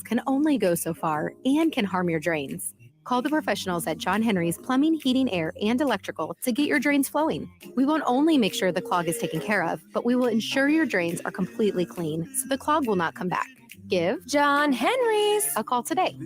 can only go so far and can harm your drains. Call the professionals at John Henry's Plumbing, Heating, Air, and Electrical to get your drains flowing. We won't only make sure the clog is taken care of, but we will ensure your drains are completely clean so the clog will not come back. Give John Henry's a call today.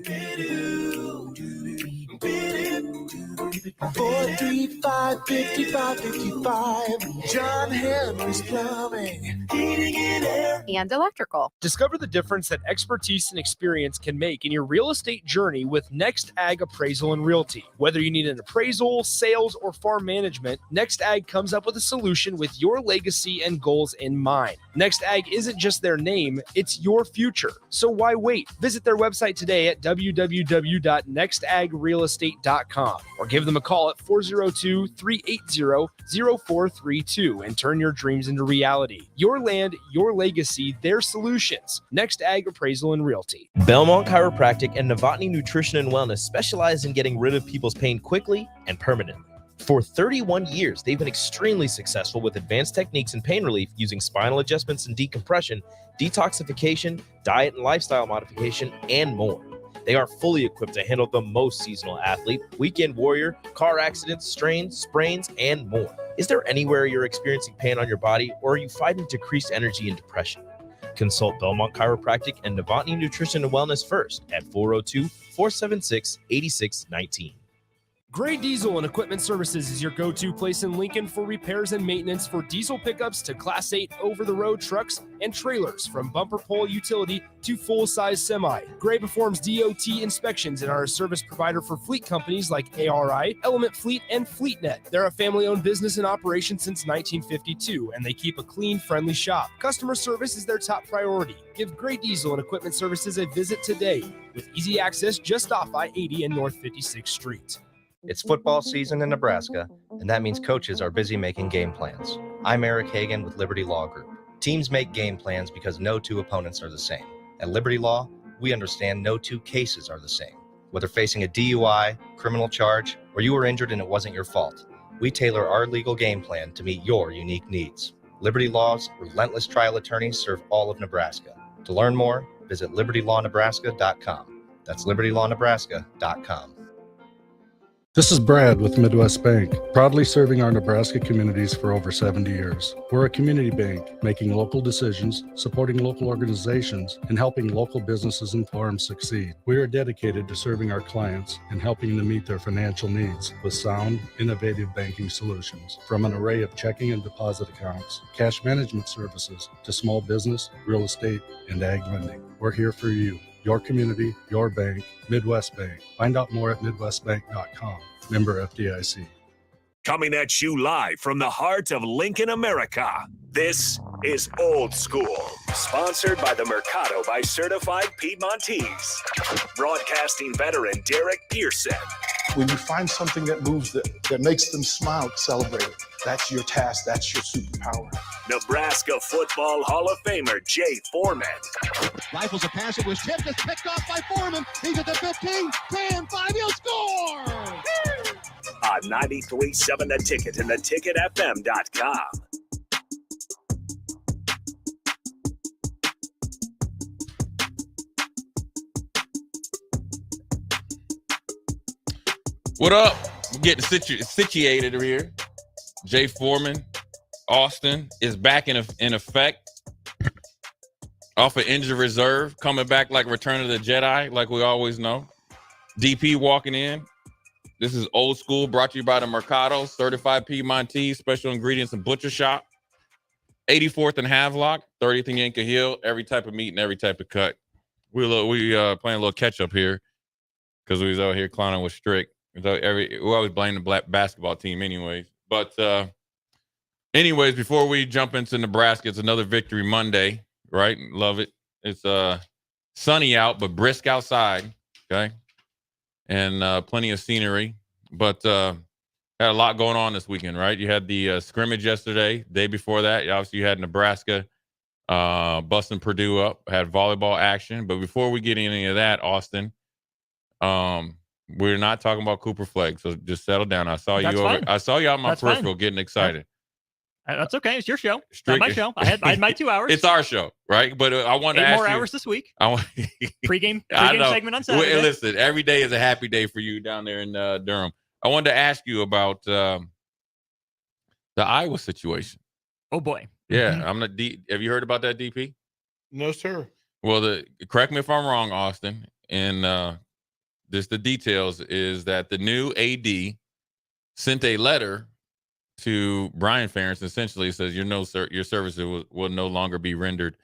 435-5555. John Henry's Plumbing, Heating, and Air, and Electrical. Discover the difference that expertise and experience can make in your real estate journey with Next Ag Appraisal and Realty. Whether you need an appraisal, sales, or farm management, Next Ag comes up with a solution with your legacy and goals in mind. Next Ag isn't just their name, it's your future. So why wait? Visit their website today at www.nextagrealestate.com or give them a call at 402-380-0432 and turn your dreams into reality. Your land, your legacy, their solutions. Next Ag Appraisal and Realty. Belmont Chiropractic and Novotny Nutrition and Wellness specialize in getting rid of people's pain quickly and permanently. For 31 years, they've been extremely successful with advanced techniques in pain relief using spinal adjustments and decompression, detoxification, diet and lifestyle modification, and more. They are fully equipped to handle the most seasonal athlete, weekend warrior, car accidents, strains, sprains, and more. Is there anywhere you're experiencing pain on your body, or are you fighting decreased energy and depression? Consult Belmont Chiropractic and Novotny Nutrition and Wellness first at 402-476-8619. Gray Diesel and Equipment Services is your go-to place in Lincoln for repairs and maintenance for diesel pickups to Class 8 over-the-road trucks and trailers, from bumper pole utility to full-size semi. Gray performs DOT inspections and are a service provider for fleet companies like ARI, Element Fleet, and FleetNet. They're a family-owned business in operation since 1952, and they keep a clean, friendly shop. Customer service is their top priority. Give Gray Diesel and Equipment Services a visit today with easy access just off I-80 and North 56th Street. It's football season in Nebraska, and that means coaches are busy making game plans. I'm Eric Hagan with Liberty Law Group. Teams make game plans because no two opponents are the same. At Liberty Law, we understand no two cases are the same. Whether facing a DUI, criminal charge, or you were injured and it wasn't your fault, we tailor our legal game plan to meet your unique needs. Liberty Law's relentless trial attorneys serve all of Nebraska. To learn more, visit libertylawnebraska.com. That's libertylawnebraska.com. This is Brad with Midwest Bank, proudly serving our Nebraska communities for over 70 years. We're a community bank, making local decisions, supporting local organizations, and helping local businesses and farms succeed. We are dedicated to serving our clients and helping them meet their financial needs with sound, innovative banking solutions. From an array of checking and deposit accounts, cash management services, to small business, real estate, and ag lending. We're here for you. Your community, your bank, Midwest Bank. Find out more at midwestbank.com. Member FDIC. Coming at you live from the heart of Lincoln, America. This is Old School, sponsored by the Mercado by Certified Piedmontese. Broadcasting veteran Derek Pearson. When you find something that moves them, that makes them smile, celebrate it. That's your task. That's your superpower. Nebraska Football Hall of Famer Jay Foreman. Rifles a pass. It was tipped. It's picked off by Foreman. He's at the 15, 10, 5. He'll score! On 93.7 The Ticket and theticketfm.com. What up? We're getting situated over here. Jay Foreman, Austin is back in effect. Off of injured reserve, coming back like Return of the Jedi, like we always know. DP walking in. This is Old School, brought to you by the Mercado, Certified Piedmontese, Special Ingredients and Butcher Shop. 84th and Havelock, 30th and Yankee Hill, every type of meat and every type of cut. We playing a little catch up here because we was out here clowning with Strick. We always blame the black basketball team anyways. But anyways, before we jump into Nebraska, it's another Victory Monday, right? Love it. It's sunny out, but brisk outside, okay? And plenty of scenery. But had a lot going on this weekend, right? You had the scrimmage yesterday. Day before that, obviously you had Nebraska busting Purdue up, had volleyball action. But before we get into any of that, Austin, we're not talking about Cooper Flake, so just settle down. I saw you out my peripheral getting excited. That's okay. It's your show. It's not my show. I had my 2 hours. It's our show, right? But I wanted to 8 ask more you. hours this week. I want Pregame know. segment on Saturday. Well, listen, every day is a happy day for you down there in Durham. I wanted to ask you about the Iowa situation. Oh boy. Yeah, Mhm. I'm not. Have you heard about that, DP? No, sir. Well, correct me if I'm wrong, Austin. And just the details is that the new AD sent a letter to Brian Ferentz. Essentially, says your services will no longer be rendered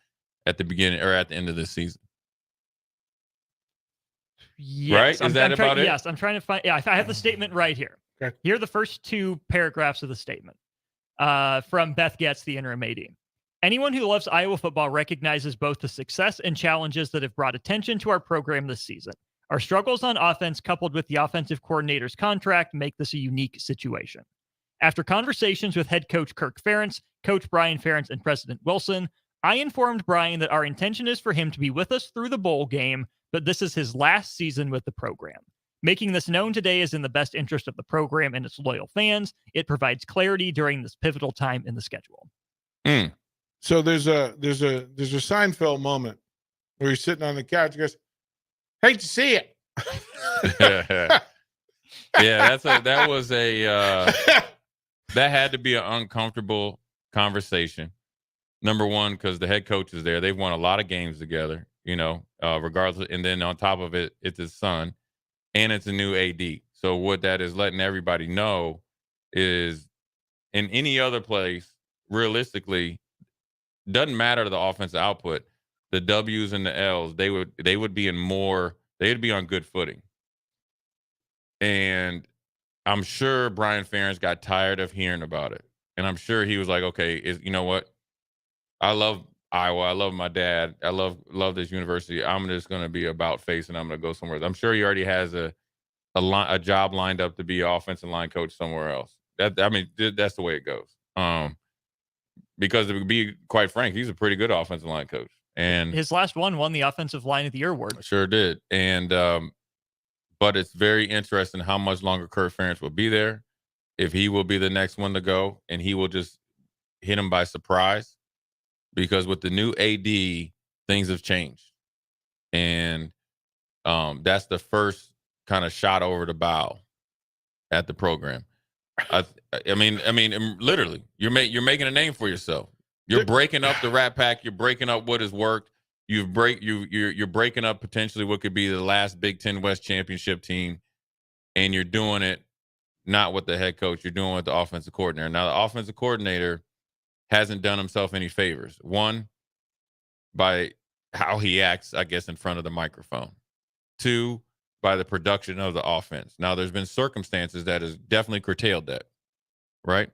at the beginning or at the end of this season. Yes, right? Is that about it? Yes, I'm trying to find. Yeah, I have the statement right here. Okay. Here are the first 2 paragraphs of the statement from Beth Getz, the interim AD. Anyone who loves Iowa football recognizes both the success and challenges that have brought attention to our program this season. Our struggles on offense, coupled with the offensive coordinator's contract, make this a unique situation. After conversations with head coach Kirk Ferentz, coach Brian Ferentz, and President Wilson, I informed Brian that our intention is for him to be with us through the bowl game, but this is his last season with the program. Making this known today is in the best interest of the program and its loyal fans. It provides clarity during this pivotal time in the schedule. Mm. So there's a Seinfeld moment where he's sitting on the couch and goes, "Hate to see it." Yeah, that had to be an uncomfortable conversation. Number one, because the head coach is there. They've won a lot of games together, regardless. And then on top of it, it's his son, and it's a new AD. So what that is letting everybody know is, in any other place, realistically, doesn't matter the offensive output. The W's and the L's, they would be on good footing. And I'm sure Brian Ferentz got tired of hearing about it. And I'm sure he was like, okay, you know what? I love Iowa. I love my dad. I love this university. I'm just going to be about face, and I'm going to go somewhere. I'm sure he already has a job lined up to be an offensive line coach somewhere else. That's the way it goes. Because to be quite frank, he's a pretty good offensive line coach. And his last one won the Offensive Line of the Year award. Sure did. And but it's very interesting how much longer Kirk Ferentz will be there, if he will be the next one to go, and he will just hit him by surprise. Because with the new AD, things have changed. And that's the first kind of shot over the bow at the program. I mean, literally, you're making a name for yourself. You're breaking up the Rat Pack. You're breaking up what has worked. You're breaking up potentially what could be the last Big Ten West championship team, and you're doing it not with the head coach. You're doing it with the offensive coordinator. Now, the offensive coordinator hasn't done himself any favors. One, by how he acts, I guess, in front of the microphone. Two, by the production of the offense. Now, there's been circumstances that has definitely curtailed that, right?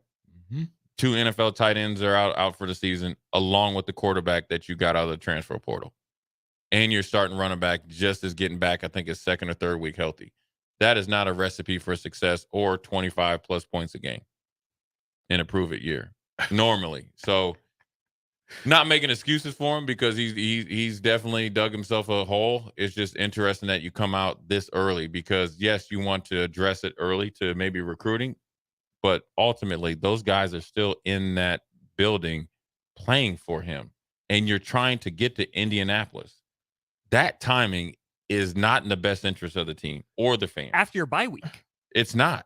Mm-hmm. 2 NFL tight ends are out for the season, along with the quarterback that you got out of the transfer portal. And you're starting running back just as getting back, I think, his 2nd or 3rd week healthy. That is not a recipe for success or 25-plus points a game in a prove-it year, normally. So, not making excuses for him, because he's definitely dug himself a hole. It's just interesting that you come out this early, because, yes, you want to address it early to maybe recruiting, but ultimately those guys are still in that building playing for him, and you're trying to get to Indianapolis. That timing is not in the best interest of the team or the fans. After your bye week. It's not.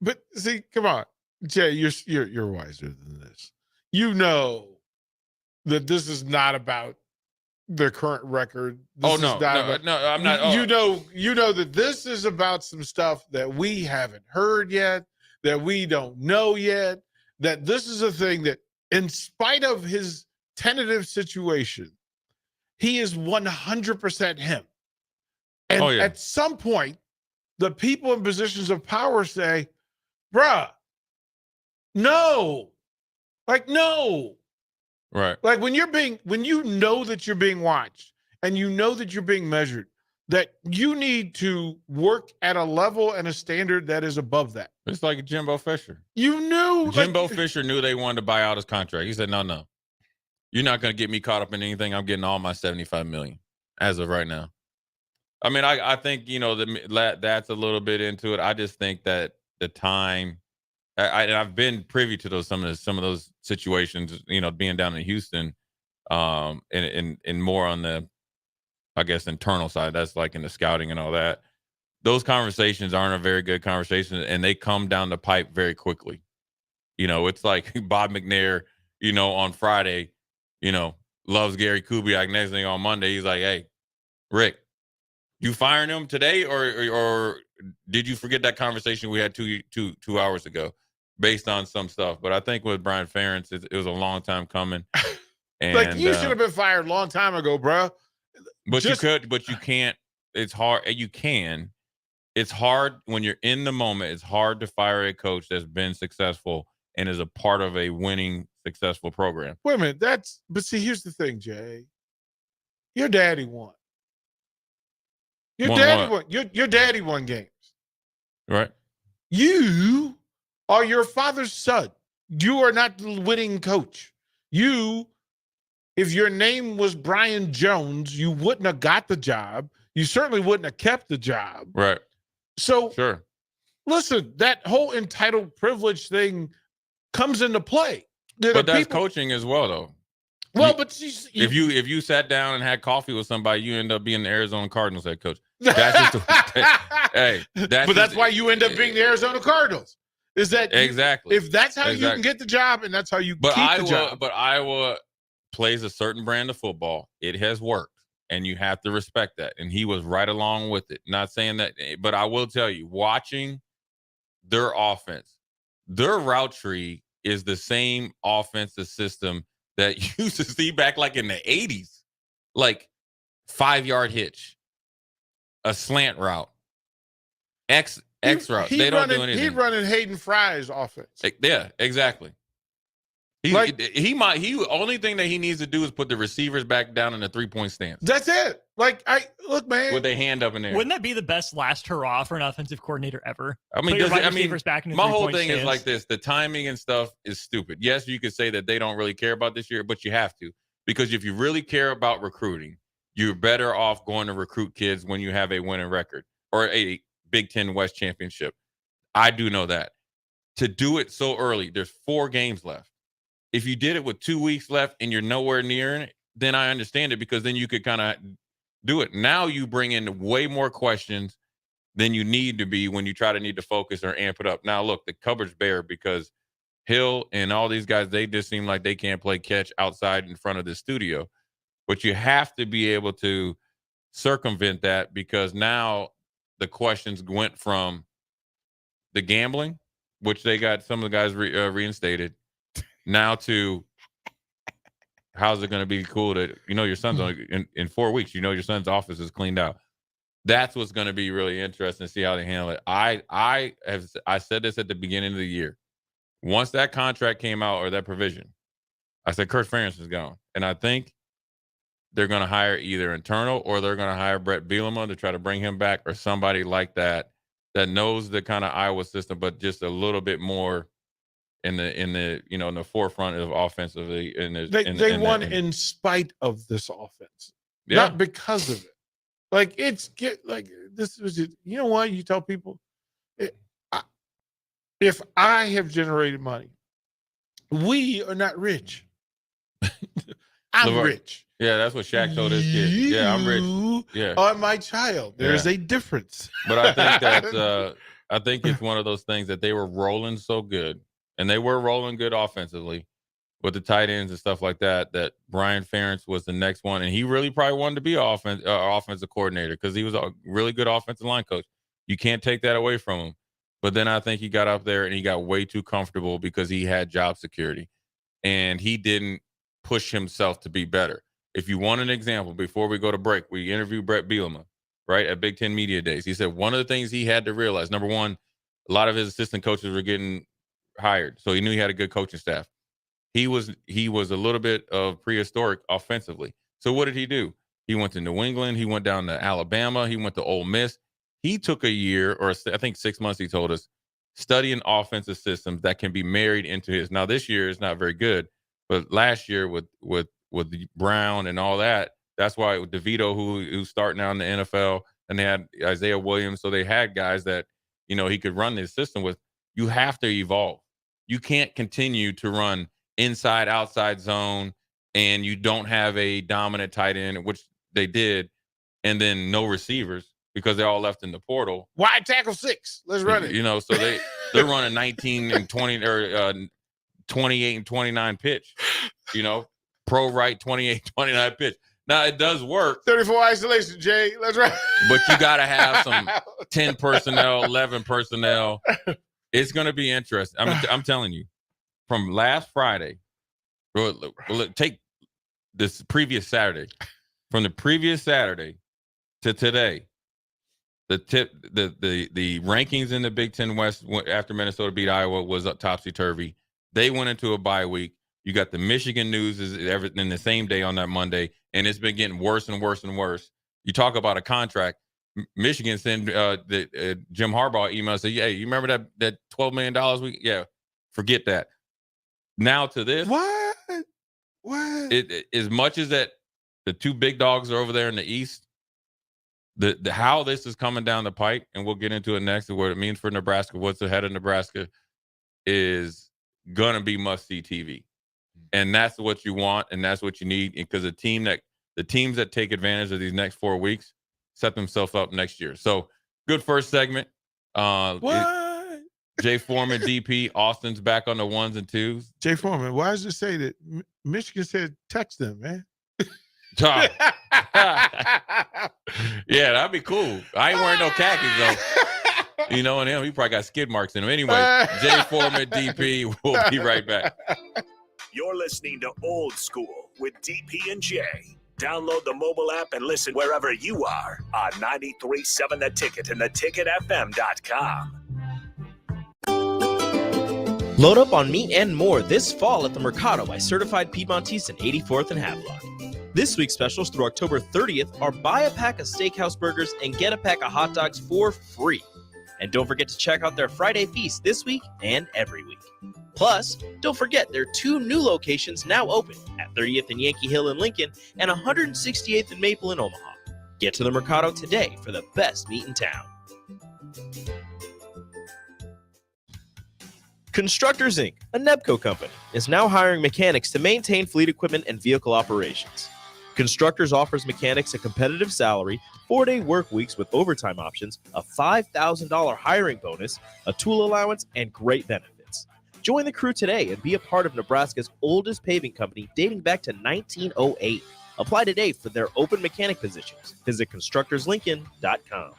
But see, come on, Jay, you're wiser than this. You know that this is not about their current record. No, I'm not. You know that this is about some stuff that we haven't heard yet, that we don't know yet, that this is a thing that, in spite of his tentative situation, he is 100% him. And at some point, the people in positions of power say, bruh, no. Like, no. Right. Like when you know that you're being watched and you know that you're being measured, that you need to work at a level and a standard that is above that. It's like Jimbo Fisher. You knew. Jimbo Fisher knew they wanted to buy out his contract. He said, no. You're not going to get me caught up in anything. I'm getting all my $75 million as of right now. I mean, I think, that's a little bit into it. I just think that the time I've been privy to some of those situations, being down in Houston, and more on the, I guess, internal side. That's like in the scouting and all that. Those conversations aren't a very good conversation, and they come down the pipe very quickly. It's like Bob McNair, on Friday, loves Gary Kubiak. Next thing on Monday, he's like, "Hey, Rick, you firing him today, or did you forget that conversation we had two hours ago, based on some stuff?" But I think with Brian Ferentz, it was a long time coming. And you should have been fired a long time ago, bro. But you can't. It's hard. You can. It's hard when you're in the moment. It's hard to fire a coach that's been successful and is a part of a winning, successful program. Wait a minute. But see, here's the thing, Jay. Your daddy won. Your daddy won games. Right. You are your father's son. You are not the winning coach. If your name was Brian Jones, you wouldn't have got the job. You certainly wouldn't have kept the job. Right. So, sure. Listen, that whole entitled privilege thing comes into play. But that's coaching as well, though. Well, if you sat down and had coffee with somebody, you end up being the Arizona Cardinals head coach. That's just that's why you end up being the Arizona Cardinals. Is that exactly? If that's how you can get the job, and that's how you keep the job. But Iowa plays a certain brand of football. It has worked, and you have to respect that. And he was right along with it. Not saying that, but I will tell you, watching their offense, their route tree is the same offensive system that you used to see back like in the 80s, like 5-yard hitch, a slant route, X route. They don't do anything. He's running Hayden Fry's offense. Yeah, exactly. Only thing that he needs to do is put the receivers back down in the 3-point stance. That's it. Look, man, with their hand up in there. Wouldn't that be the best last hurrah for an offensive coordinator ever? I mean, back in my whole thing is like this: the timing and stuff is stupid. Yes, you could say that they don't really care about this year, but you have to, because if you really care about recruiting, you're better off going to recruit kids when you have a winning record or a Big Ten West championship. I do know that. To do it so early, there's 4 games left. If you did it with 2 weeks left and you're nowhere near it, then I understand it, because then you could kind of do it. Now you bring in way more questions than you need to be when you need to focus or amp it up. Now, look, the cupboard's bare because Hill and all these guys, they just seem like they can't play catch outside in front of the studio. But you have to be able to circumvent that, because now the questions went from the gambling, which they got some of the guys reinstated, now to how's it going to be cool to, your son's in 4 weeks, your son's office is cleaned out. That's what's going to be really interesting to see how they handle it. I said this at the beginning of the year. Once that contract came out, or that provision, I said Kirk Ferentz is gone. And I think they're going to hire either internal, or they're going to hire Brett Bielema to try to bring him back, or somebody like that knows the kind of Iowa system, but just a little bit more in the forefront of offensively. They won in spite of this offense, yeah, not because of it. This was it. You know what? You tell people, if I have generated money, we are not rich. I'm rich. Yeah, that's what Shaq told his kid. Yeah, I'm rich. Yeah, are my child. There's a difference. But I think that I think it's one of those things that they were rolling so good. And they were rolling good offensively with the tight ends and stuff like that, that Brian Ferentz was the next one. And he really probably wanted to be an offensive coordinator, because he was a really good offensive line coach. You can't take that away from him. But then I think he got up there and he got way too comfortable because he had job security. And he didn't push himself to be better. If you want an example, before we go to break, we interviewed Brett Bielema, right, at Big Ten Media Days. He said one of the things he had to realize, number one, a lot of his assistant coaches were getting hired, so he knew he had a good coaching staff. He was a little bit of prehistoric offensively. So what did he do? He went to New England. He went down to Alabama. He went to Ole Miss. He took a year, or I think 6 months, he told us, studying offensive systems that can be married into his. Now this year is not very good, but last year with Brown and all that, that's why DeVito, who's starting out in the NFL, and they had Isaiah Williams, so they had guys that he could run this system with. You have to evolve. You can't continue to run inside, outside zone, and you don't have a dominant tight end, which they did, and then no receivers because they all left in the portal. Wide tackle 6. Let's run it. So they're running 19 and 20 or 28 and 29 pitch. Pro right 28, 29 pitch. Now it does work. 34 isolation, Jay. Let's run. But you got to have some 10 personnel, 11 personnel. It's going to be interesting. I'm telling you, from last Friday, take this previous Saturday, from the previous Saturday to today, the rankings in the Big Ten West after Minnesota beat Iowa was topsy-turvy. They went into a bye week. You got the Michigan news is everything the same day on that Monday, and it's been getting worse and worse and worse. You talk about a contract. Michigan sent Jim Harbaugh email and said, "Yeah, you remember that $12 million? Yeah, forget that." Now to this, what? As much as that, the two big dogs are over there in the East. The how this is coming down the pike, and we'll get into it next, and what it means for Nebraska, what's ahead of Nebraska, is gonna be must-see TV, and that's what you want, and that's what you need, because the teams that take advantage of these next 4 weeks set themselves up next year. So good first segment. Jay Foreman, DP, Austin's back on the 1s and 2s. Jay Foreman, why does it say that Michigan said text them, man? Yeah, that'd be cool. I ain't wearing no khakis though. And him, he probably got skid marks in him. Anyway, Jay Foreman, DP, we'll be right back. You're listening to Old School with DP and Jay. Download the mobile app and listen wherever you are on 93.7 The Ticket and theticketfm.com. Load up on meat and more this fall at the Mercado by Certified Piedmontese in 84th and Havelock. This week's specials through October 30th are buy a pack of steakhouse burgers and get a pack of hot dogs for free. And don't forget to check out their Friday feast this week and every week. Plus, don't forget their 2 new locations now open at 30th and Yankee Hill in Lincoln and 168th and Maple in Omaha. Get to the Mercado today for the best meat in town. Constructors, Inc., a Nebco company, is now hiring mechanics to maintain fleet equipment and vehicle operations. Constructors offers mechanics a competitive salary, 4-day work weeks with overtime options, a $5,000 hiring bonus, a tool allowance, and great benefits. Join the crew today and be a part of Nebraska's oldest paving company dating back to 1908. Apply today for their open mechanic positions. Visit constructorslincoln.com.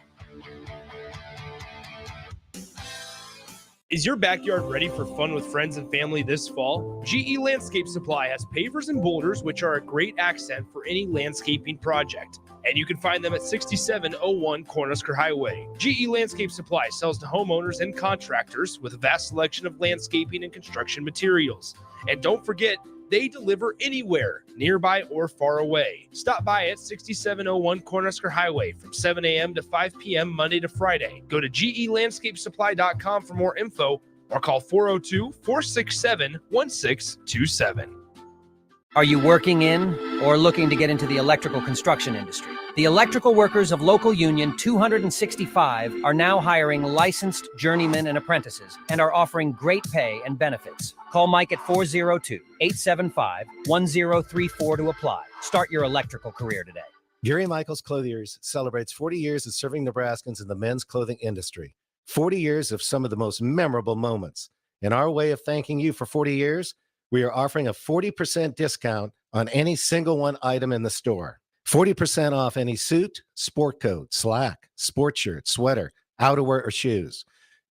Is your backyard ready for fun with friends and family this fall? GE Landscape Supply has pavers and boulders, which are a great accent for any landscaping project. And you can find them at 6701 Cornhusker Highway. GE Landscape Supply sells to homeowners and contractors with a vast selection of landscaping and construction materials. And don't forget, they deliver anywhere, nearby or far away. Stop by at 6701 Cornhusker Highway from 7 a.m. to 5 p.m. Monday to Friday. Go to gelandscapesupply.com for more info or call 402-467-1627. Are you working in or looking to get into the electrical construction industry? The electrical workers of Local Union 265 are now hiring licensed journeymen and apprentices and are offering great pay and benefits. Call Mike at 402-875-1034 to apply. Start your electrical career today. Gary Michaels Clothiers celebrates 40 years of serving Nebraskans in the men's clothing industry. 40 years of some of the most memorable moments. In our way of thanking you for 40 years, we are offering a 40% discount on any single one item in the store. 40% off any suit, sport coat, slack, sport shirt, sweater, outerwear, or shoes.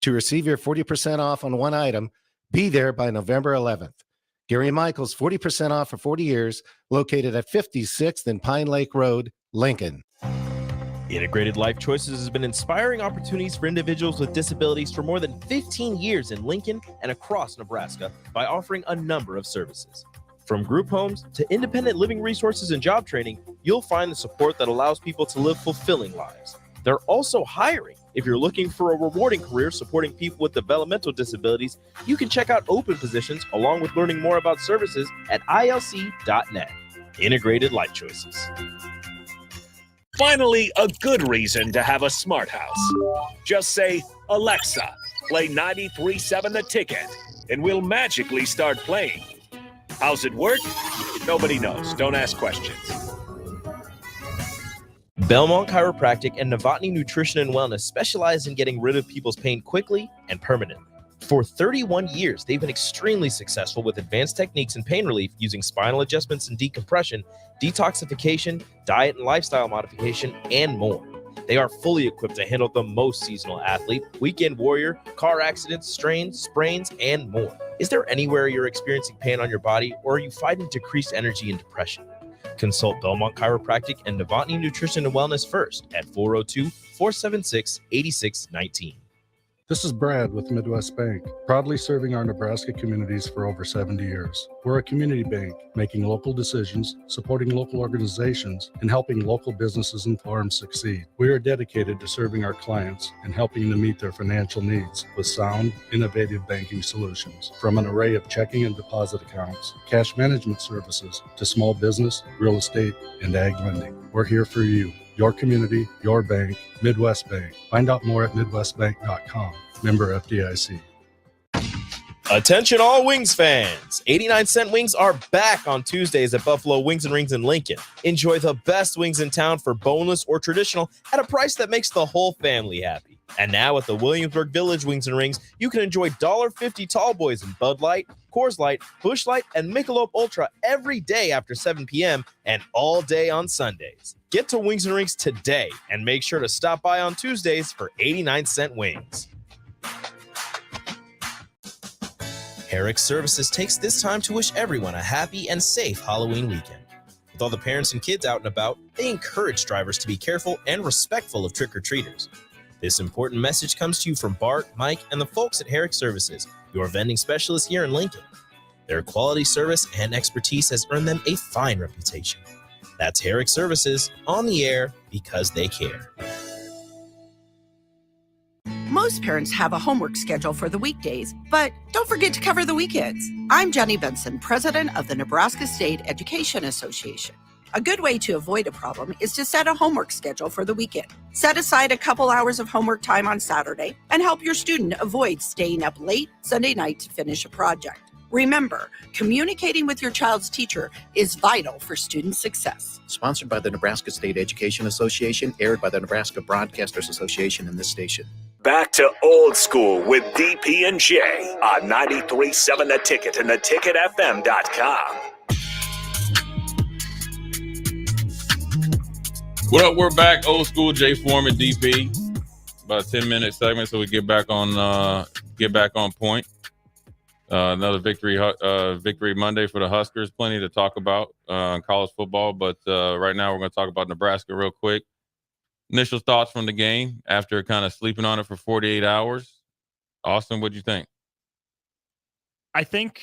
To receive your 40% off on one item, be there by November 11th. Gary Michaels, 40% off for 40 years, located at 56th and Pine Lake Road, Lincoln. Integrated Life Choices has been inspiring opportunities for individuals with disabilities for more than 15 years in Lincoln and across Nebraska by offering a number of services. From group homes to independent living resources and job training, you'll find the support that allows people to live fulfilling lives. They're also hiring. If you're looking for a rewarding career supporting people with developmental disabilities, you can check out open positions along with learning more about services at ilc.net. Integrated Life Choices. Finally, a good reason to have a smart house. Just say, Alexa, play 93.7 The Ticket. and we'll magically start playing. How's it work? Nobody knows. Don't ask questions. Belmont Chiropractic and Novotny Nutrition and Wellness specialize in getting rid of people's pain quickly and permanently. For 31 years, they've been extremely successful with advanced techniques in pain relief using spinal adjustments and decompression, detoxification, diet and lifestyle modification, and more. They are fully equipped to handle the most seasonal athlete, weekend warrior, car accidents, strains, sprains, and more. Is there anywhere you're experiencing pain on your body, or are you fighting decreased energy and depression? Consult Belmont Chiropractic and Novotny Nutrition and Wellness first at 402-476-8619. This is Brad with Midwest Bank, proudly serving our Nebraska communities for over 70 years. We're a community bank, making local decisions, supporting local organizations, and helping local businesses and farms succeed. We are dedicated to serving our clients and helping them meet their financial needs with sound, innovative banking solutions. From an array of checking and deposit accounts, cash management services, to small business, real estate, and ag lending. We're here for you. Your community, your bank, Midwest Bank. Find out more at midwestbank.com. Member FDIC. Attention all Wings fans! 89-cent wings are back on Tuesdays at Buffalo Wings and Rings in Lincoln. Enjoy the best wings in town for boneless or traditional at a price that makes the whole family happy. And now at the Williamsburg Village Wings and Rings, you can enjoy $1.50 tall boys in Bud Light, Coors Light, Busch Light, and Michelob Ultra every day after 7 p.m. and all day on Sundays. Get to Wings and Rings today and make sure to stop by on Tuesdays for 89-cent wings. Herrick Services takes this time to wish everyone a happy and safe Halloween weekend. With all the parents and kids out and about, they encourage drivers to be careful and respectful of trick-or-treaters. This important message comes to you from Bart, Mike, and the folks at Herrick Services, your vending specialists here in Lincoln. Their quality service and expertise has earned them a fine reputation. That's Herrick Services, on the air because they care. Most parents have a homework schedule for the weekdays, but don't forget to cover the weekends. I'm Jenny Benson, president of the Nebraska State Education Association. A good way to avoid a problem is to set a homework schedule for the weekend. Set aside a couple hours of homework time on Saturday and help your student avoid staying up late Sunday night to finish a project. Remember, communicating with your child's teacher is vital for student success. Sponsored by the Nebraska State Education Association, aired by the Nebraska Broadcasters Association and this station. Back to old school with DP and J on 93.7 The Ticket and theticketfm.com. What up? We're back. Old school. Jay Foreman, DP. About a 10-minute segment, so we get back on point. Another victory Monday for the Huskers. Plenty to talk about in college football, but right now we're going to talk about Nebraska real quick. Initial thoughts from the game after kind of sleeping on it for 48 hours. Austin, what'd you think? I think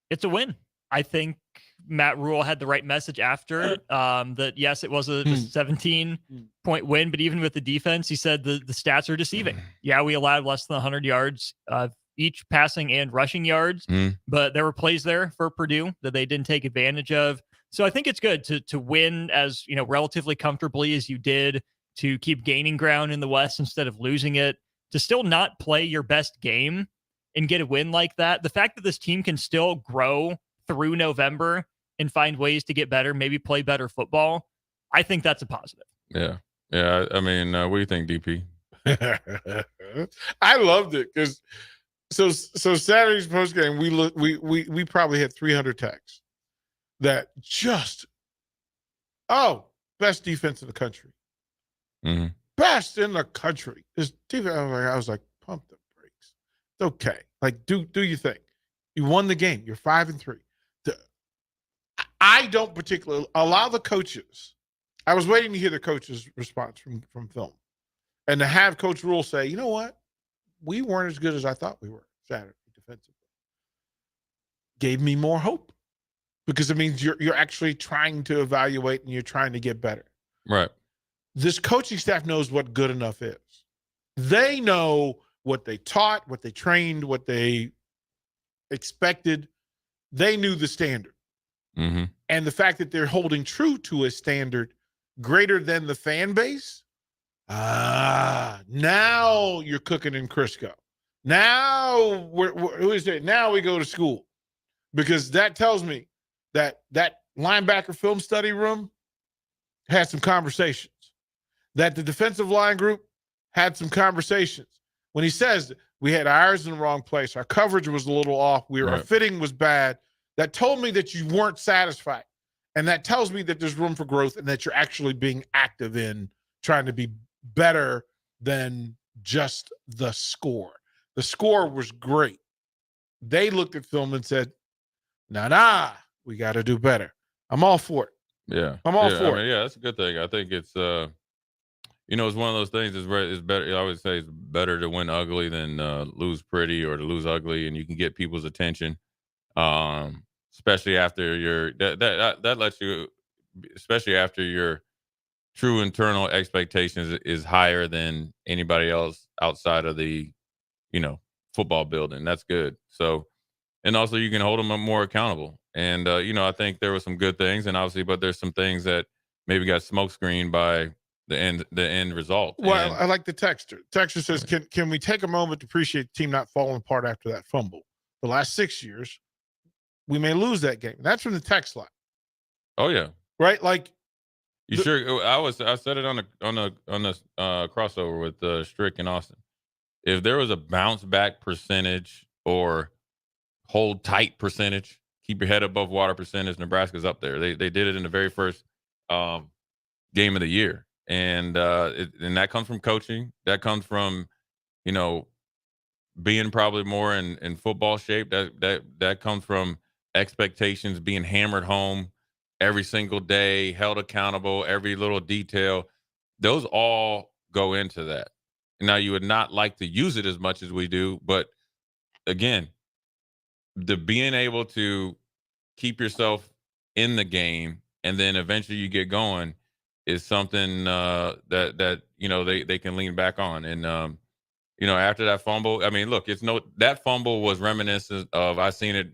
it's a win. I think Matt Rule had the right message after that. Yes, it was a 17-point win, but even with the defense, he said the stats are deceiving. Yeah, we allowed less than 100 yards each passing and rushing yards, but there were plays there for Purdue that they didn't take advantage of. So I think it's good to win as relatively comfortably as you did, to keep gaining ground in the West instead of losing it, to still not play your best game and get a win like that. The fact that this team can still grow through November and find ways to get better, maybe play better football, I think that's a positive. Yeah. I mean, what do you think, DP? I loved it because so Saturday's post game we probably had 300 texts that just best defense in the country, best in the country. This defense, I was like, pump the brakes. It's okay. Like, do you think you won the game? You're 5-3. I don't particularly allow the coaches. I was waiting to hear the coach's response from film, and to have Coach Rule say, you know what, we weren't as good as I thought we were Saturday defensively, gave me more hope, because it means you're actually trying to evaluate and you're trying to get better. Right. This coaching staff knows what good enough is. They know what they taught, what they trained, what they expected. They knew the standard. And the fact that they're holding true to a standard greater than the fan base, now you're cooking in Crisco. Now who is it? Now we go to school, because that tells me that linebacker film study room had some conversations, that the defensive line group had some conversations. When he says we had ours in the wrong place, our coverage was a little off, our fitting was bad, that told me that you weren't satisfied. And that tells me that there's room for growth and that you're actually being active in trying to be better than just the score. The score was great. They looked at film and said, nah, we got to do better. I'm all for it. Yeah. I'm all for it. Yeah, that's a good thing. I think it's, it's one of those things. It's better. I would say it's better to win ugly than lose pretty, or to lose ugly, and you can get people's attention. Especially after that lets you, especially after your true internal expectations is higher than anybody else outside of the, football building. That's good. So, and also you can hold them more accountable. And, I think there were some good things, and obviously, but there's some things that maybe got smokescreened by the end result. Well, I like the texter. Texter says, can we take a moment to appreciate the team not falling apart after that fumble? The last 6 years, we may lose that game. That's from the text line. Oh yeah. Right. Like sure. I said it on the crossover with Strick and Austin. If there was a bounce back percentage or hold tight percentage, keep your head above water percentage, Nebraska's up there. They did it in the very first game of the year. And and that comes from coaching. That comes from, being probably more in football shape. That comes from expectations being hammered home every single day, held accountable, every little detail. Those all go into that. Now, you would not like to use it as much as we do, but again, the being able to keep yourself in the game and then eventually you get going is something that they can lean back on. And after that fumble, I mean, look, that fumble was reminiscent of, I seen it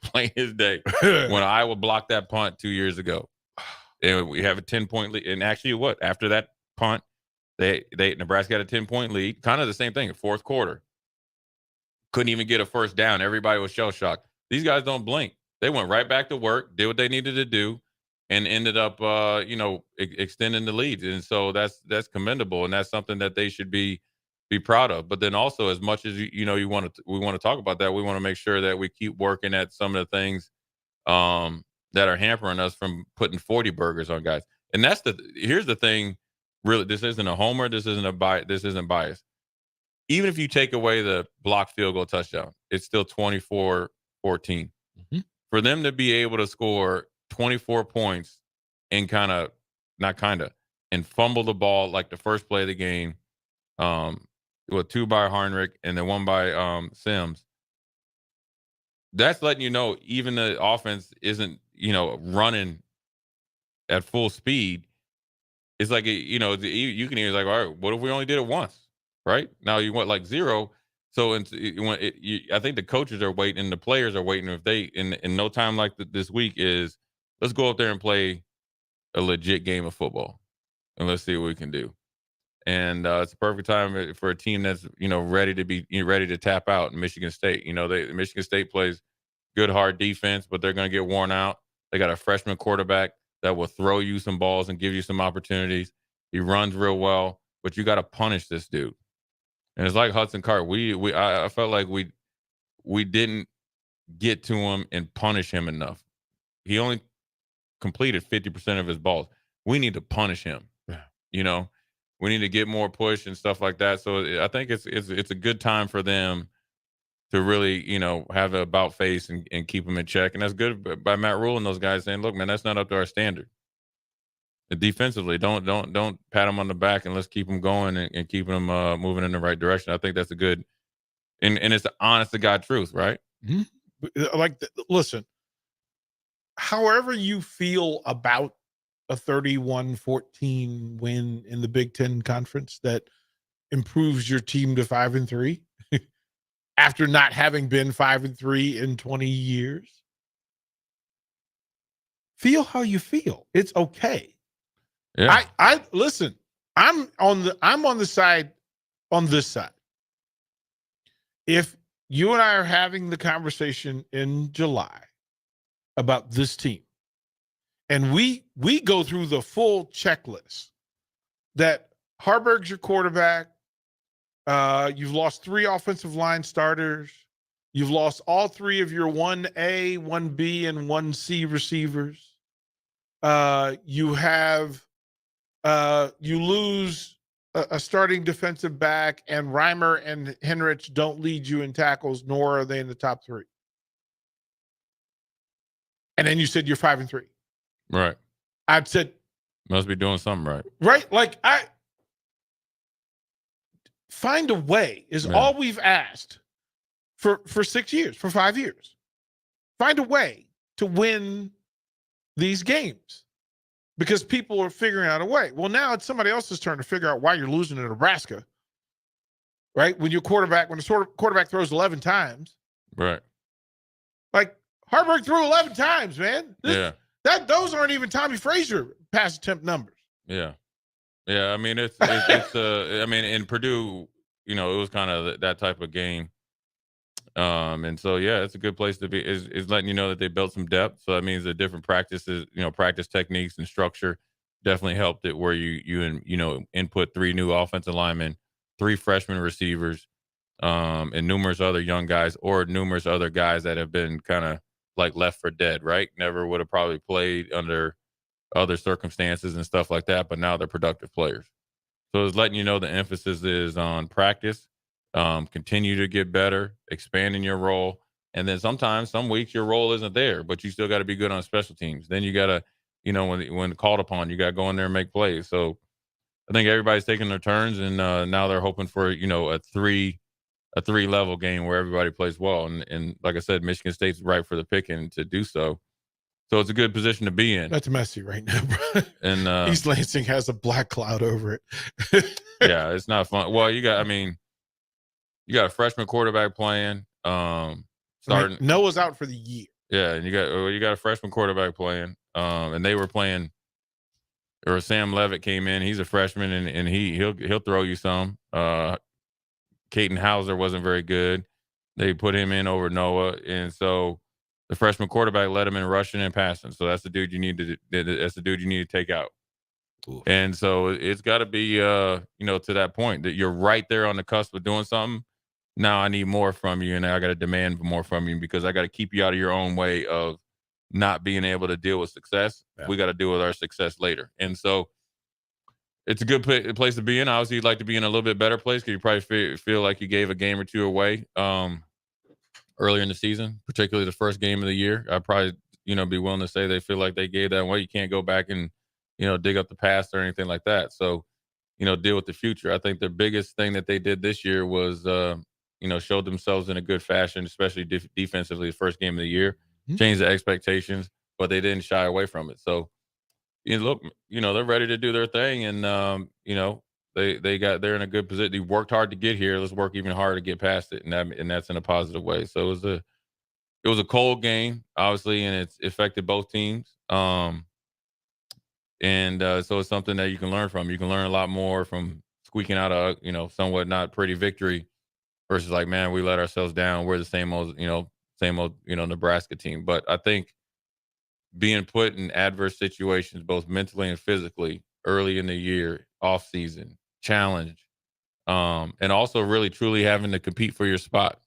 plain as day when Iowa blocked that punt 2 years ago, and we have a 10-point lead. And actually, after that punt, Nebraska had a 10-point lead. Kind of the same thing. Fourth quarter, couldn't even get a first down. Everybody was shell shocked. These guys don't blink. They went right back to work, did what they needed to do, and ended up, extending the lead. And so that's commendable, and that's something that they should be proud of. But then also, as much as we want to talk about that, we want to make sure that we keep working at some of the things that are hampering us from putting 40 burgers on guys. And here's the thing. Really, this isn't a homer. This isn't bias. Even if you take away the blocked field goal touchdown, it's still 24-14. Mm-hmm. For them to be able to score 24 points and and fumble the ball like the first play of the game, with 2 by Harnrick and then 1 by Sims, that's letting you know even the offense isn't, running at full speed. It's like, you can even like, all right, what if we only did it once, right? Now you want like 0. So I think the coaches are waiting and the players are waiting. If they, in no time like this week, is let's go up there and play a legit game of football and let's see what we can do. And it's a perfect time for a team that's, ready to tap out in Michigan State. Michigan State plays good, hard defense, but they're going to get worn out. They got a freshman quarterback that will throw you some balls and give you some opportunities. He runs real well, but you got to punish this dude. And it's like Hudson Card. I felt like we didn't get to him and punish him enough. He only completed 50% of his balls. We need to punish him. Yeah. We need to get more push and stuff like that. So I think it's a good time for them to really, have an about face and keep them in check. And that's good by Matt Rule and those guys saying, look, man, that's not up to our standard. Defensively, don't pat them on the back, and let's keep them going and keep them moving in the right direction. I think that's a good, and it's the honest to God truth, right? Mm-hmm. Listen, however you feel about a 31-14 win in the Big Ten Conference that improves your team to 5-3 after not having been 5-3 in 20 years. Feel how you feel. It's okay. Yeah. I listen. I'm on the side, on this side. if you and I are having the conversation in July about this team, and we go through the full checklist that Harburg's your quarterback, you've lost 3 offensive line starters, you've lost all 3 of your 1A, 1B, and 1C receivers. You lose a starting defensive back, and Reimer and Henrich don't lead you in tackles, nor are they in the top 3. And then you said you're 5-3. Right. I'd said must be doing something right. Right? Like, I find a way is all we've asked for 6 years, for 5 years. Find a way to win these games because people are figuring out a way. Well, now it's somebody else's turn to figure out why you're losing to Nebraska, right? When the quarterback throws 11 times. Right. Like, Harburg threw 11 times, man. Those aren't even Tommy Frazier pass attempt numbers. Yeah. Yeah. I mean, I mean, in Purdue, it was kind of that type of game. And so, yeah, it's a good place to be. Is letting you know that they built some depth. So that means that different practices, practice techniques and structure definitely helped it where you input 3 new offensive linemen, 3 freshman receivers, and numerous other young guys or numerous other guys that have been kind of like left for dead, right? Never would have probably played under other circumstances and stuff like that, but now they're productive players. So it's letting you know the emphasis is on practice, continue to get better, expanding your role. And then sometimes, some weeks your role isn't there, but you still got to be good on special teams. Then you got to, when called upon, you got to go in there and make plays. So I think everybody's taking their turns, and now they're hoping for, a 3-level game where everybody plays well. And like I said, Michigan State's right for the picking to do so. So it's a good position to be in. That's messy right now, bro. And East Lansing has a black cloud over it. Yeah, it's not fun. Well, you got a freshman quarterback playing. Starting right. Noah's out for the year. Yeah, and you got a freshman quarterback playing. And they were playing, or Sam Levitt came in. He's a freshman, and he'll throw you some. Caden Hauser wasn't very good. They put him in over Noah, and so the freshman quarterback led him in rushing and passing. So that's the dude you need to take out. Oof. And so it's got to be to that point that you're right there on the cusp of doing something. Now I need more from you, and I got to demand more from you because I got to keep you out of your own way of not being able to deal with success. Yeah. We got to deal with our success later. And so it's a good place to be in. Obviously, you'd like to be in a little bit better place because you probably feel like you gave a game or 2 away earlier in the season, particularly the first game of the year. I'd probably, be willing to say they feel like they gave that away. You can't go back and, dig up the past or anything like that. So, deal with the future. I think the biggest thing that they did this year was, showed themselves in a good fashion, especially defensively the first game of the year, changed the expectations, but they didn't shy away from it. So, they're ready to do their thing, and they're in a good position. They worked hard to get here. Let's work even harder to get past it, and that's in a positive way. So it was a cold game, obviously, and it affected both teams. So it's something that you can learn from. You can learn a lot more from squeaking out a somewhat not pretty victory versus like, man, we let ourselves down. We're the same old Nebraska team. But I think being put in adverse situations, both mentally and physically, early in the year, off season, challenge, and also really truly having to compete for your spot.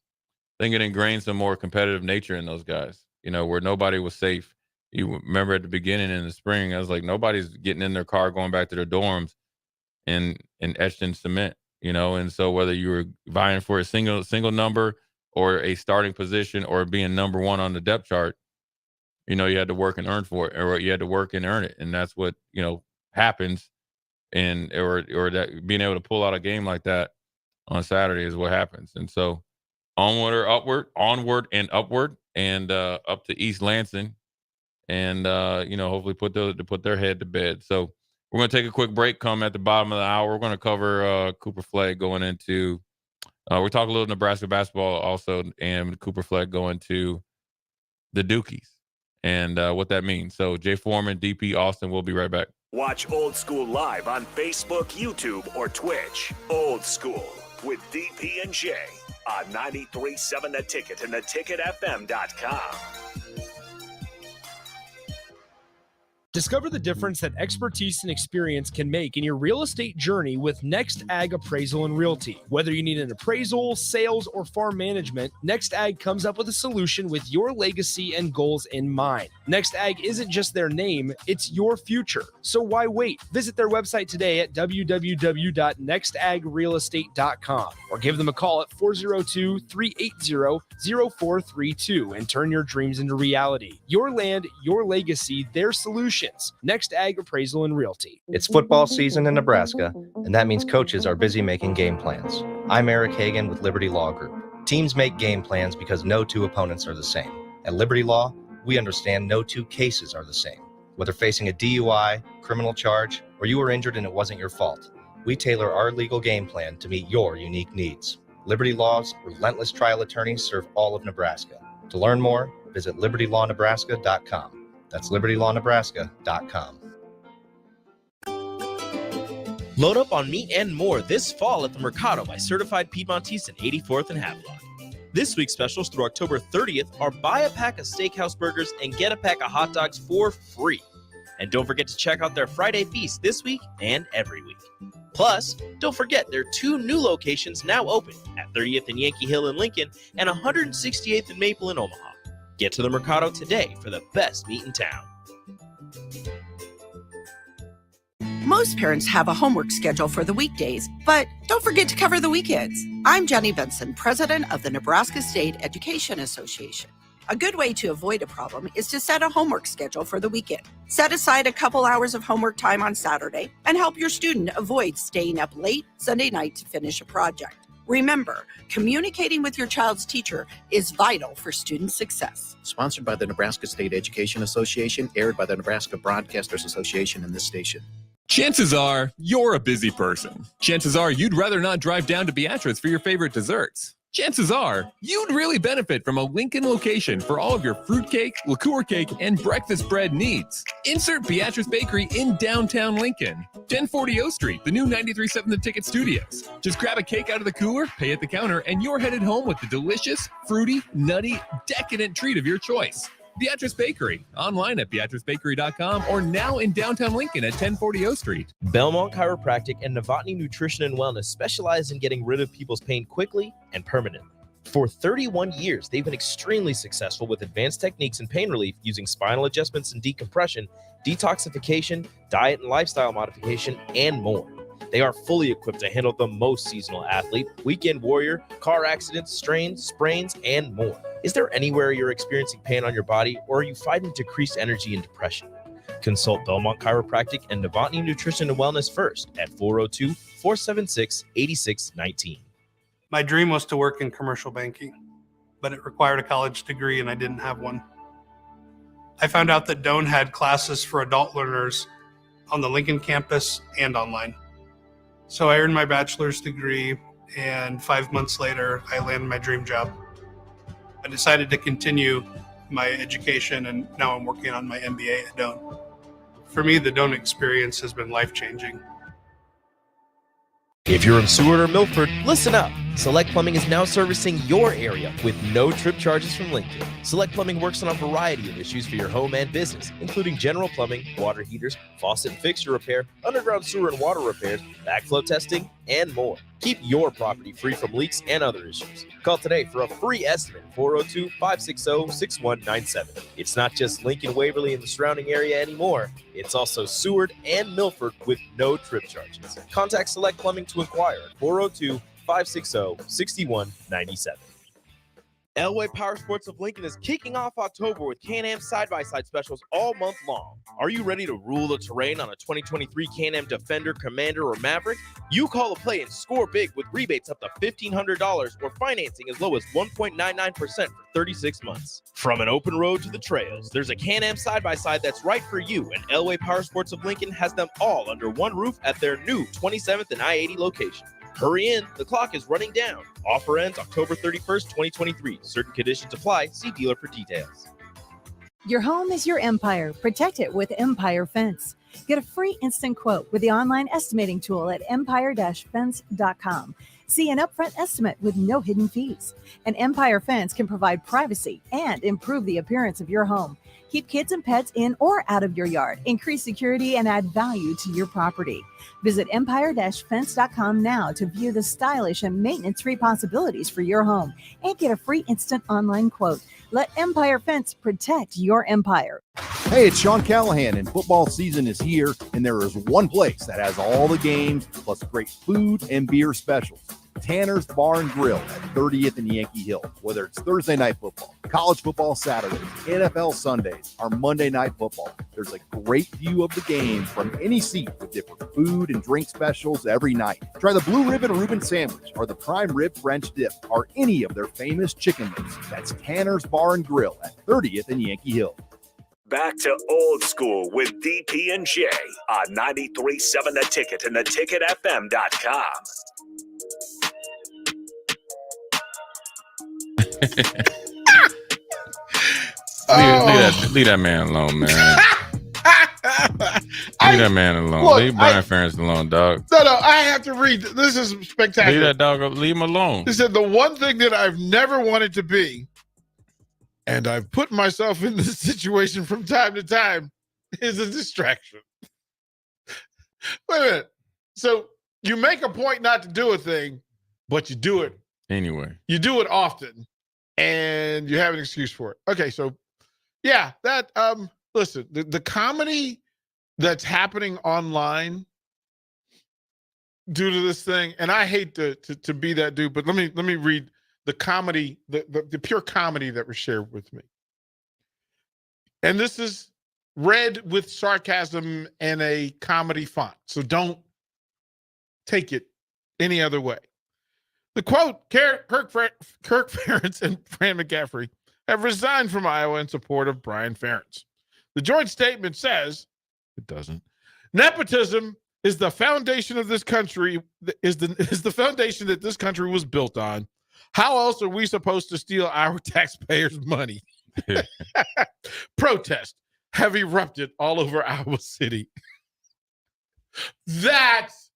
I think it ingrained some more competitive nature in those guys, where nobody was safe. You remember at the beginning in the spring, I was like, nobody's getting in their car, going back to their dorms and etched in cement, and so whether you were vying for a single number or a starting position or being number 1 on the depth chart, you had to work and earn for it, or you had to work and earn it. And that's what, happens. And, or that being able to pull out a game like that on Saturday is what happens. And so onward and upward, and up to East Lansing, and, hopefully put their head to bed. So we're going to take a quick break, come at the bottom of the hour. We're going to cover Cooper Flagg going into, we're talking a little Nebraska basketball also, and Cooper Flagg going to the Dukies and what that means. So Jay Foreman, DP Austin, we'll be right back. Watch Old School live on Facebook, YouTube, or Twitch. Old School with DP and Jay. on 93.7 The Ticket and theticketfm.com. Discover the difference that expertise and experience can make in your real estate journey with Next Ag Appraisal and Realty. Whether you need an appraisal, sales, or farm management, Next Ag comes up with a solution with your legacy and goals in mind. Next Ag isn't just their name, it's your future. So why wait? Visit their website today at www.nextagrealestate.com or give them a call at 402-380-0432 and turn your dreams into reality. Your land, your legacy, their solution. Next Ag Appraisal and Realty. It's football season in Nebraska, and that means coaches are busy making game plans. I'm Eric Hagan with Liberty Law Group. Teams make game plans because no two opponents are the same. At Liberty Law, we understand no two cases are the same. Whether facing a DUI, criminal charge, or you were injured and it wasn't your fault, we tailor our legal game plan to meet your unique needs. Liberty Law's relentless trial attorneys serve all of Nebraska. To learn more, visit libertylawnebraska.com. That's libertylawnebraska.com. Load up on meat and more this fall at the Mercado by Certified Piedmontese in 84th and Havelock. This week's specials through October 30th are buy a pack of steakhouse burgers and get a pack of hot dogs for free. And don't forget to check out their Friday feast this week and every week. Plus, don't forget their 2 new locations now open at 30th and Yankee Hill in Lincoln and 168th and Maple in Omaha. Get to the Mercado today for the best meat in town. Most parents have a homework schedule for the weekdays, but don't forget to cover the weekends. I'm Jenny Benson, president of the Nebraska State Education Association. A good way to avoid a problem is to set a homework schedule for the weekend. Set aside a couple hours of homework time on Saturday and help your student avoid staying up late Sunday night to finish a project. Remember, communicating with your child's teacher is vital for student success. Sponsored by the Nebraska State Education Association, aired by the Nebraska Broadcasters Association and this station. Chances are you're a busy person. Chances are you'd rather not drive down to Beatrice for your favorite desserts. Chances are you'd really benefit from a Lincoln location for all of your fruitcake, liqueur cake, and breakfast bread needs. Insert Beatrice Bakery in downtown Lincoln. 1040 O Street, the new 93.7 The Ticket Studios. Just grab a cake out of the cooler, pay at the counter, and you're headed home with the delicious, fruity, nutty, decadent treat of your choice. Beatrice Bakery, online at beatricebakery.com or now in downtown Lincoln at 1040 O Street. Belmont Chiropractic and Novotny Nutrition and Wellness specialize in getting rid of people's pain quickly and permanently. For 31 years, they've been extremely successful with advanced techniques in pain relief using spinal adjustments and decompression, detoxification, diet and lifestyle modification, and more. They are fully equipped to handle the most seasonal athlete, weekend warrior, car accidents, strains, sprains, and more. Is there anywhere you're experiencing pain on your body, or are you fighting decreased energy and depression? Consult Belmont Chiropractic and Novotny Nutrition and Wellness first at 402-476-8619. My dream was to work in commercial banking, but it required a college degree and I didn't have one. I found out that Doane had classes for adult learners on the Lincoln campus and online. So I earned my bachelor's degree, and 5 months later, I landed my dream job. I decided to continue my education, and now I'm working on my MBA at Doane. For me, the Doane experience has been life-changing. If you're in Seward or Milford, listen up. Select Plumbing is now servicing your area with no trip charges from Lincoln. Select Plumbing works on a variety of issues for your home and business, including general plumbing, water heaters, faucet and fixture repair, underground sewer and water repairs, backflow testing, and more. Keep your property free from leaks and other issues. Call today for a free estimate, 402-560-6197. It's not just Lincoln, Waverly, and the surrounding area anymore. It's also Seward and Milford with no trip charges. Contact Select Plumbing to inquire at 402-560-6197. Elway Power Sports of Lincoln is kicking off October with Can-Am side-by-side specials all month long. Are you ready to rule the terrain on a 2023 Can-Am Defender, Commander, or Maverick? You call the play and score big with rebates up to $1,500 or financing as low as 1.99% for 36 months. From an open road to the trails, there's a Can-Am side-by-side that's right for you, and Elway Power Sports of Lincoln has them all under one roof at their new 27th and I-80 location. Hurry in, the clock is running down. Offer ends October 31st, 2023. Certain conditions apply. See dealer for details. Your home is your empire. Protect it with Empire Fence. Get a free instant quote with the online estimating tool at empire-fence.com. See an upfront estimate with no hidden fees. An Empire Fence can provide privacy and improve the appearance of your home. Keep kids and pets in or out of your yard, increase security, and add value to your property. Visit empire-fence.com now to view the stylish and maintenance-free possibilities for your home and get a free instant online quote. Let Empire Fence protect your empire. Hey, it's Sean Callahan, and football season is here, and there is one place that has all the games, plus great food and beer specials. Tanner's Bar and Grill at 30th and Yankee Hill. Whether it's Thursday night football, college football Saturdays, NFL Sundays, or Monday night football, there's a great view of the game from any seat with different food and drink specials every night. Try the Blue Ribbon Reuben Sandwich or the Prime Rib French Dip or any of their famous chicken wings. That's Tanner's Bar and Grill at 30th and Yankee Hill. Back to old school with DP and J on 93.7 The Ticket and theticketfm.com. Leave that man alone, man. Leave that man alone. Look, leave Brian Ferentz alone, dog. No, I have to read. This is spectacular. Leave that dog. Leave him alone. He said the one thing that I've never wanted to be, and I've put myself in this situation from time to time, is a distraction. Wait a minute. So you make a point not to do a thing, but you do it anyway. You do it often, and you have an excuse for it. Okay, so yeah, that listen, the comedy that's happening online due to this thing, and I hate to be that dude, but let me read the comedy, the pure comedy that was shared with me. And this is read with sarcasm and a comedy font, so don't take it any other way. The quote, Kirk Ferentz and Fran McCaffrey have resigned from Iowa in support of Brian Ferentz. The joint statement says, it doesn't, nepotism is the foundation of this country, is the foundation that this country was built on. How else are we supposed to steal our taxpayers' money? Protests have erupted all over Iowa City. That's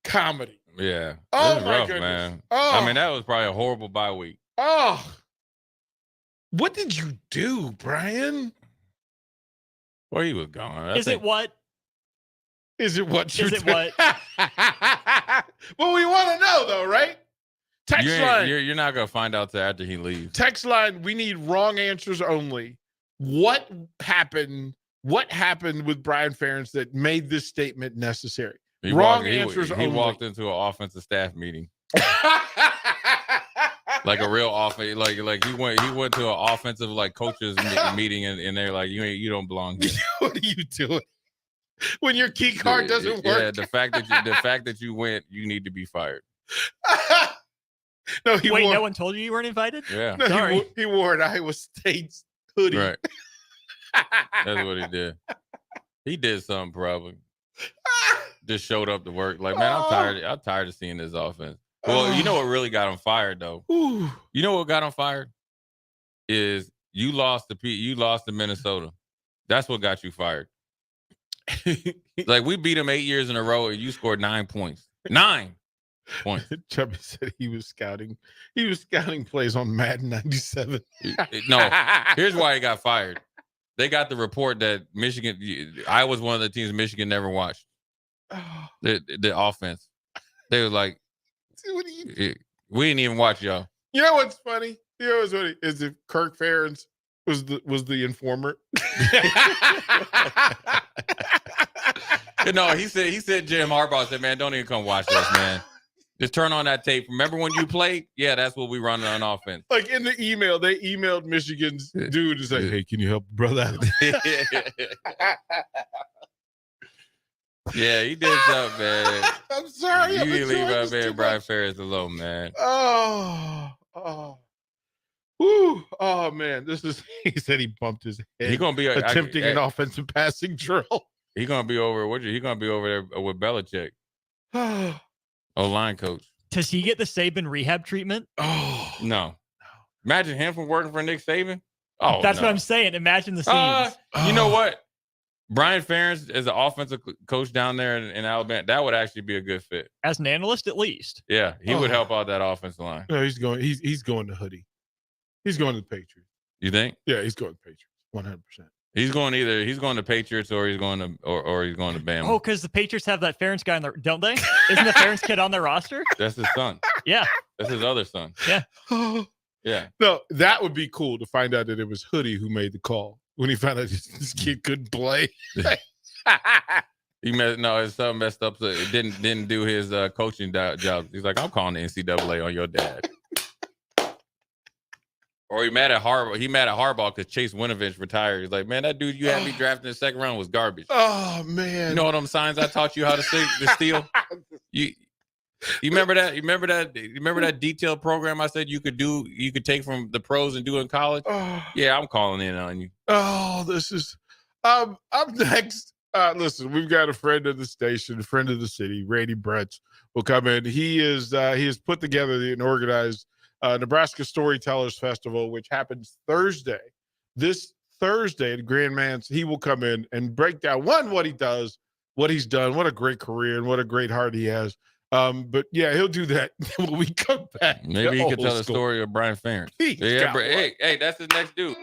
comedy. Yeah. Oh, This is my rough, goodness. man. Oh. I mean, that was probably a horrible bye week. Oh, what did you do, Brian? Where he was going. Is it what? Is it what? Is it what? Well, we want to know, though, right? Text line. You're not going to find out till after he leaves. Text line. We need wrong answers only. What happened? What happened with Brian Ferentz that made this statement necessary? Wrong answers only. He walked into an offensive staff meeting. Like a real offense, like he went to an offensive coaches meeting, and they're like, you don't belong here. What are you doing when your key card doesn't work? Yeah, the fact that you went, you need to be fired. No, no one told you weren't invited? Yeah, no, sorry. He wore an Iowa State's hoodie. Right. That's what he did. He did something probably. Just showed up to work. Like, man, I'm tired of seeing this offense. Well, you know what really got him fired, though? Ooh. You know what got him fired? Is you lost to Minnesota. That's what got you fired. Like, we beat them 8 years in a row, and you scored 9 points. 9 points. Chubby said he was scouting plays on Madden 97. No, here's why he got fired. They got the report that I was one of the teams Michigan never watched. The offense. They were like, what are you? We didn't even watch y'all. You know what's funny? You know what's funny is if Kirk Ferentz was the informer. No, he said Jim Harbaugh said, man, don't even come watch us, man. Just turn on that tape. Remember when you played? Yeah, that's what we run on offense. Like in the email, they emailed Michigan's dude to say, hey, can you help brother out? Yeah, he did something, man. I'm sorry. You didn't leave our man Brian Ferentz alone, man. Woo. Oh man, he said he bumped his head. He gonna be attempting an offensive passing drill. He gonna be over. He gonna be over there with Belichick. O-line coach. Does he get the Saban rehab treatment? Oh no. Imagine him from working for Nick Saban. Oh, that's no. what I'm saying. Imagine the scenes. You know what? Brian Ferentz as an offensive coach down there in Alabama, that would actually be a good fit. As an analyst, at least. Yeah, he would help out that offensive line. No, he's going to Hoodie. He's going to the Patriots. You think? Yeah, he's going to the Patriots. 100%. He's going to Patriots or he's going to Bama. Oh, because the Patriots have that Ferentz guy on their, don't they? Isn't the Ferentz kid on their roster? That's his son. Yeah. That's his other son. Yeah. Yeah. No, that would be cool to find out that it was Hoodie who made the call when he found out this kid couldn't play. His son messed up. So it didn't do his coaching job. He's like, I'm calling the NCAA on your dad. Or he mad at Harbaugh. He mad at Harbaugh because Chase Winovich retired. He's like, man, that dude you had me drafted in the second round was garbage. Oh man! You know what them signs I taught you how to steal? You remember that? You remember that detailed program I said you could take from the pros and do in college? Yeah, I'm calling in on you. Oh, this is up next. Listen, we've got a friend of the station, a friend of the city, Randy Brett will come in. He has put together and organized Nebraska Storytellers Festival, which happens this Thursday at Grand Man's. He will come in and break down what he does, what he's done, what a great career and what a great heart he has. But yeah, he'll do that when we come back. Maybe he could tell the story of Brian Ferentz. Hey, that's the next dude.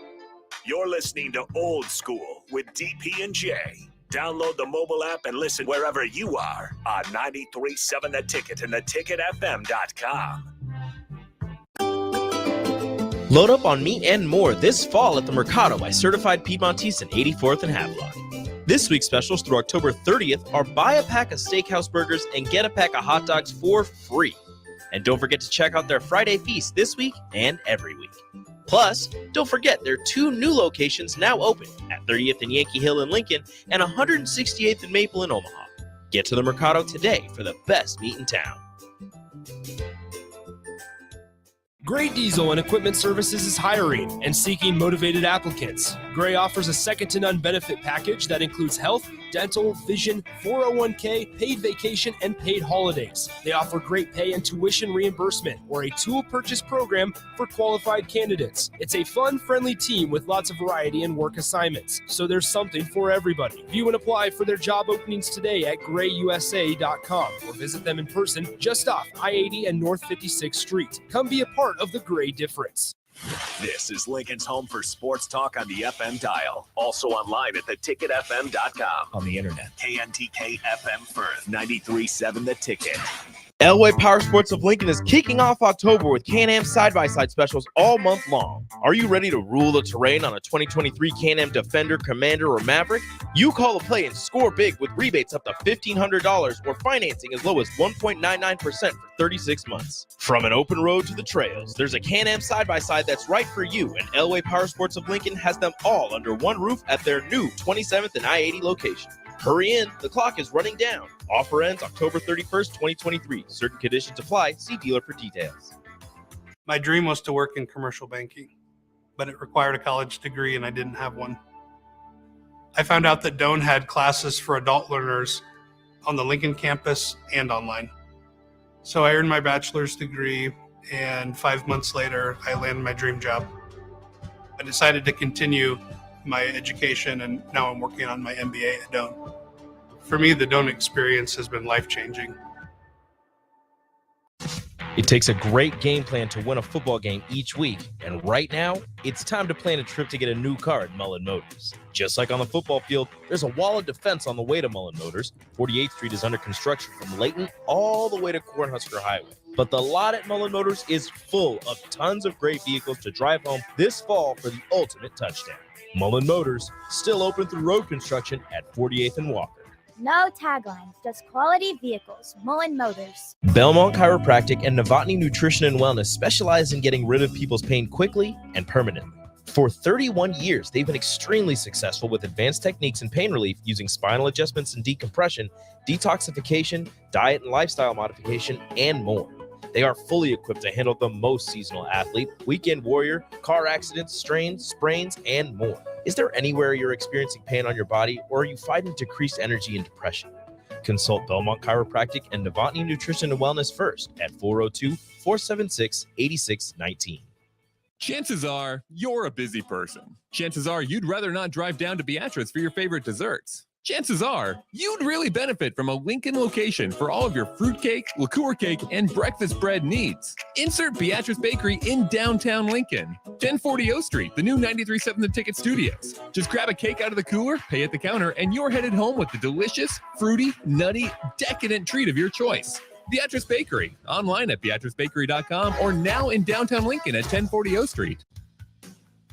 You're listening to Old School with DP and J. Download the mobile app and listen wherever you are on 93.7 The Ticket and theticketfm.com. Load up on meat and more this fall at the Mercado by Certified Piedmontese in 84th and Havelock. This week's specials through October 30th are buy a pack of steakhouse burgers and get a pack of hot dogs for free. And don't forget to check out their Friday feast this week and every week. Plus, don't forget there are 2 new locations now open at 30th and Yankee Hill in Lincoln and 168th and Maple in Omaha. Get to the Mercado today for the best meat in town. Gray Diesel and Equipment Services is hiring and seeking motivated applicants. Gray offers a second-to-none benefit package that includes health, dental, vision, 401k, paid vacation, and paid holidays. They offer great pay and tuition reimbursement or a tool purchase program for qualified candidates. It's a fun, friendly team with lots of variety and work assignments, so there's something for everybody. View and apply for their job openings today at grayusa.com or visit them in person just off I-80 and North 56th Street. Come be a part of the Gray difference. This is Lincoln's home for sports talk on the FM dial. Also online at theticketfm.com. On the internet. KNTK FM Firth, 93.7 The Ticket. Elway Power Sports of Lincoln is kicking off October with Can-Am side-by-side specials all month long. Are you ready to rule the terrain on a 2023 Can-Am Defender, Commander, or Maverick? You call a play and score big with rebates up to $1,500 or financing as low as 1.99% for 36 months. From an open road to the trails, there's a Can-Am side-by-side that's right for you, and Elway Power Sports of Lincoln has them all under one roof at their new 27th and I-80 location. Hurry in, the clock is running down. Offer ends October 31st, 2023. Certain conditions apply. See dealer for details. My dream was to work in commercial banking, but it required a college degree and I didn't have one. I found out that Doane had classes for adult learners on the Lincoln campus and online. So I earned my bachelor's degree, and 5 months later, I landed my dream job. I decided to continue my education, and now I'm working on my MBA at Doane. For me, the Doane experience has been life-changing. It takes a great game plan to win a football game each week, and right now, it's time to plan a trip to get a new car at Mullen Motors. Just like on the football field, there's a wall of defense on the way to Mullen Motors. 48th Street is under construction from Layton all the way to Husker Highway. But the lot at Mullen Motors is full of tons of great vehicles to drive home this fall for the ultimate touchdown. Mullen Motors, still open through road construction at 48th and Walker. No taglines, just quality vehicles. Mullen Motors. Belmont Chiropractic and Novotny Nutrition and Wellness specialize in getting rid of people's pain quickly and permanently. For 31 years, they've been extremely successful with advanced techniques in pain relief using spinal adjustments and decompression, detoxification, diet and lifestyle modification, and more. They are fully equipped to handle the most seasonal athlete, weekend warrior, car accidents, strains, sprains, and more. Is there anywhere you're experiencing pain on your body, or are you fighting decreased energy and depression? Consult Belmont Chiropractic and Novotny Nutrition and Wellness first at 402-476-8619. Chances are you're a busy person. Chances are you'd rather not drive down to Beatrice for your favorite desserts. Chances are you'd really benefit from a Lincoln location for all of your fruitcake, liqueur cake, and breakfast bread needs. Insert Beatrice Bakery in downtown Lincoln. 1040 O Street, the new 93.7 The Ticket Studios. Just grab a cake out of the cooler, pay at the counter, and you're headed home with the delicious, fruity, nutty, decadent treat of your choice. Beatrice Bakery, online at beatricebakery.com or now in downtown Lincoln at 1040 O Street.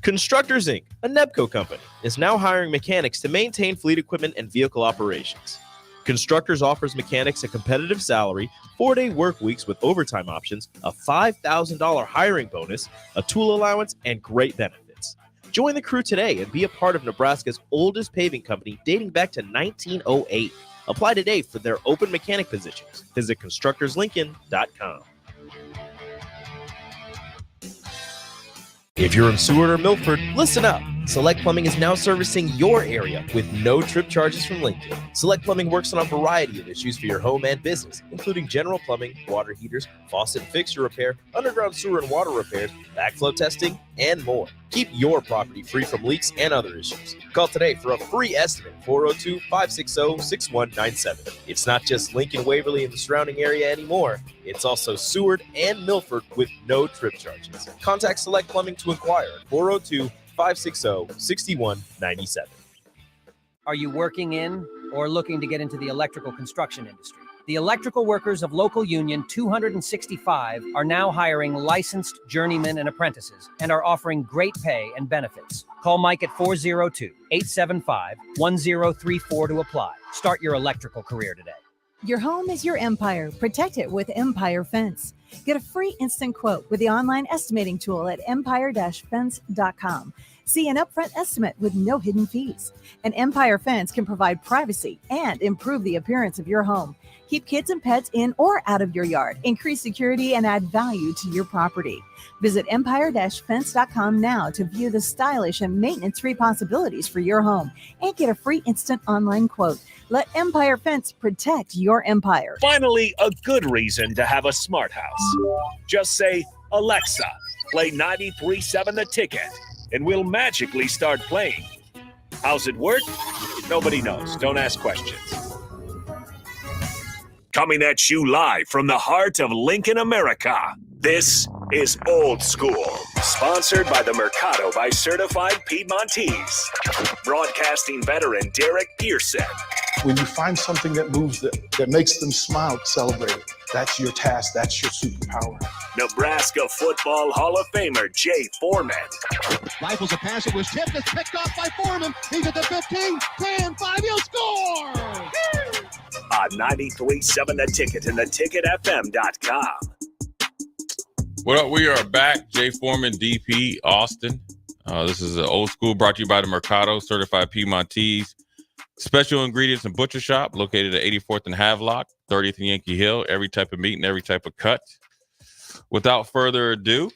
Constructors Inc., a Nebco company, is now hiring mechanics to maintain fleet equipment and vehicle operations. Constructors offers mechanics a competitive salary, 4-day work weeks with overtime options, a $5,000 hiring bonus, a tool allowance, and great benefits. Join the crew today and be a part of Nebraska's oldest paving company dating back to 1908. Apply today for their open mechanic positions. Visit constructorslincoln.com. If you're in Seward or Milford, listen up. Select Plumbing is now servicing your area with no trip charges from Lincoln. Select Plumbing works on a variety of issues for your home and business, including general plumbing, water heaters, faucet and fixture repair, underground sewer and water repairs, backflow testing, and more. Keep your property free from leaks and other issues. Call today for a free estimate, 402-560-6197. It's not just Lincoln, Waverly, and the surrounding area anymore. It's also Seward and Milford with no trip charges. Contact Select Plumbing to inquire at 402-560-6197. Are you working in or looking to get into the electrical construction industry? The electrical workers of local union 265 are now hiring licensed journeymen and apprentices and are offering great pay and benefits. Call Mike at 402-875-1034 to apply. Start your electrical career today. Your home is your empire. Protect it with Empire Fence. Get a free instant quote with the online estimating tool at empire-fence.com. See an upfront estimate with no hidden fees. An Empire Fence can provide privacy and improve the appearance of your home. Keep kids and pets in or out of your yard. Increase security and add value to your property. Visit empire-fence.com now to view the stylish and maintenance-free possibilities for your home and get a free instant online quote. Let Empire Fence protect your empire. Finally, a good reason to have a smart house. Just say, Alexa, play 93.7 The Ticket, and we'll magically start playing. How's it work? Nobody knows. Don't ask questions. Coming at you live from the heart of Lincoln, America. This is Old School, sponsored by the Mercado by Certified Piedmontese. Broadcasting veteran Derek Pearson. When you find something that moves that makes them smile, celebrate it. That's your task. That's your superpower. Nebraska Football Hall of Famer Jay Foreman. Rifles a pass. It was tipped. It's picked off by Foreman. He's at the 15, 10, 5. He'll score! On 93.7 The Ticket and theticketfm.com. Well, we are back. Jay Foreman, DP, Austin. This is an Old School brought to you by the Mercado, Certified Piedmontese. Special Ingredients and Butcher Shop located at 84th and Havelock, 30th and Yankee Hill. Every type of meat and every type of cut. Without further ado,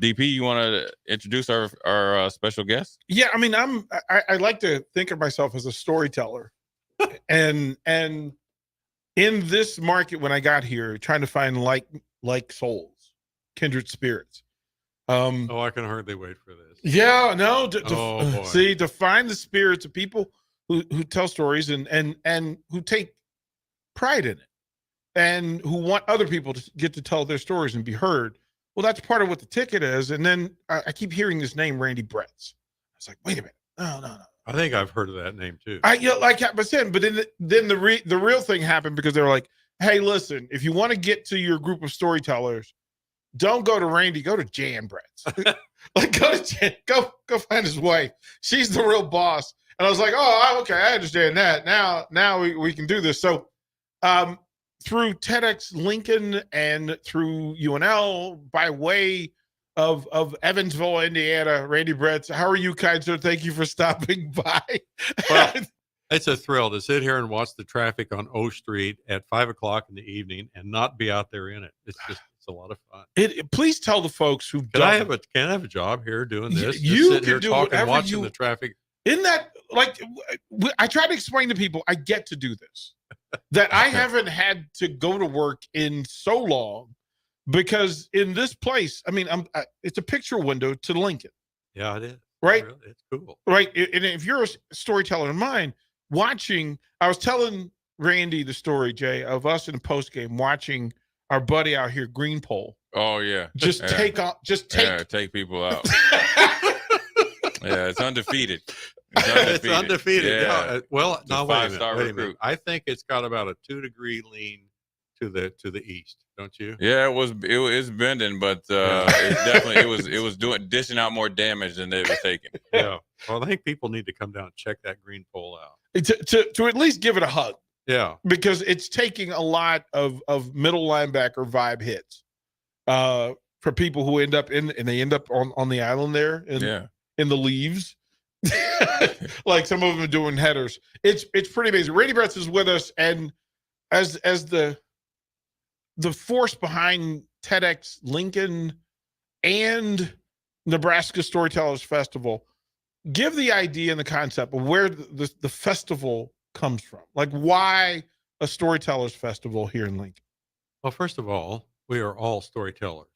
DP, you want to introduce our special guest? Yeah, I mean, I like to think of myself as a storyteller. and in this market, when I got here, trying to find like souls, kindred spirits. I can hardly wait for this. Yeah, no. To find the spirits of people who tell stories and who take pride in it, and who want other people to get to tell their stories and be heard. Well, that's part of what the ticket is. And then I keep hearing this name, Randy Bretz. I was like, wait a minute, no. I think I've heard of that name too. But then the real thing happened, because they were like, hey, listen, if you want to get to your group of storytellers, don't go to Randy, go to Jan Bretz. Go to Jan, go find his wife. She's the real boss. And I was like, oh, okay, I understand that. Now we can do this. So through TEDx Lincoln and through UNL, by way of Evansville, Indiana, Randy Bretz, how are you, kind sir? Thank you for stopping by. Well, it's a thrill to sit here and watch the traffic on O Street at 5:00 in the evening and not be out there in it. It's a lot of fun. Please tell the folks who can I have a job here doing this? You sit can here do talking, whatever watching the traffic. Isn't that like, I try to explain to people, I get to do this, that I haven't had to go to work in so long because in this place, I mean, it's a picture window to Lincoln. Yeah, it is. Right? It's cool. Right. And if you're a storyteller in mind, I was telling Randy the story, Jay, of us in the post game watching our buddy out here, Greenpole. Oh yeah. Take people out. Yeah, it's undefeated. It's undefeated. Yeah. Yeah. Well, It's now a wait a five-star minute. recruit. I think it's got about a 2-degree lean to the east, don't you? Yeah, it's bending, but it was dishing out more damage than they were taking. Yeah. Well, I think people need to come down and check that green pole out. To at least give it a hug. Yeah. Because it's taking a lot of middle linebacker vibe hits for people who end up on the island there in the leaves. Like some of them are doing headers. It's pretty amazing. Randy Bretz is with us, and as the force behind TEDx Lincoln and Nebraska Storytellers Festival, give the idea and the concept of where the festival comes from. Like, why a Storytellers Festival here in Lincoln? Well, first of all, we are all storytellers,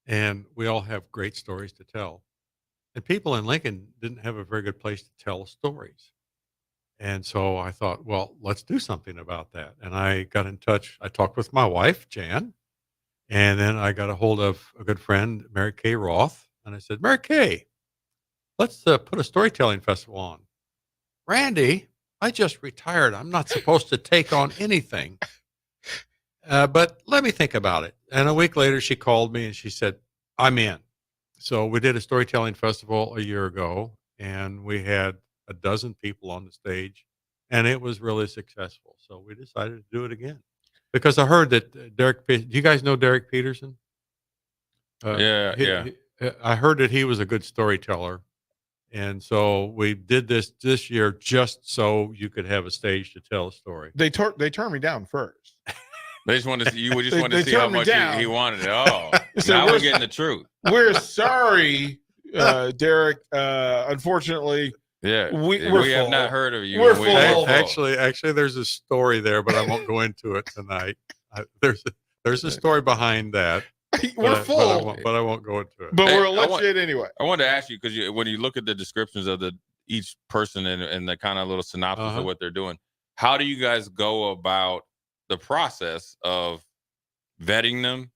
and we all have great stories to tell. And people in Lincoln didn't have a very good place to tell stories. And so I thought, well, let's do something about that. And I got in touch. I talked with my wife, Jan, and then I got a hold of a good friend, Mary Kay Roth. And I said, Mary Kay, let's put a storytelling festival on. Randy, I just retired. I'm not supposed to take on anything. But let me think about it. And a week later, she called me and she said, I'm in. So we did a storytelling festival a year ago, and we had a dozen people on the stage, and it was really successful. So we decided to do it again because I heard that do you guys know Derek Peterson? Yeah. I heard that he was a good storyteller. And so we did this year just so you could have a stage to tell a story. They turned me down first. They just wanted to see wanted to see how much he wanted it. Oh, So now we're getting the truth. We're sorry, Derek. Unfortunately, Yeah, we have not heard of you. We're full. Actually, there's a story there, but I won't go into it tonight. There's a story behind that. We're full, but I won't go into it. But we'll let you in anyway. I wanted to ask you, because when you look at the descriptions of each person and the kind of little synopsis of what they're doing, how do you guys go about the process of vetting them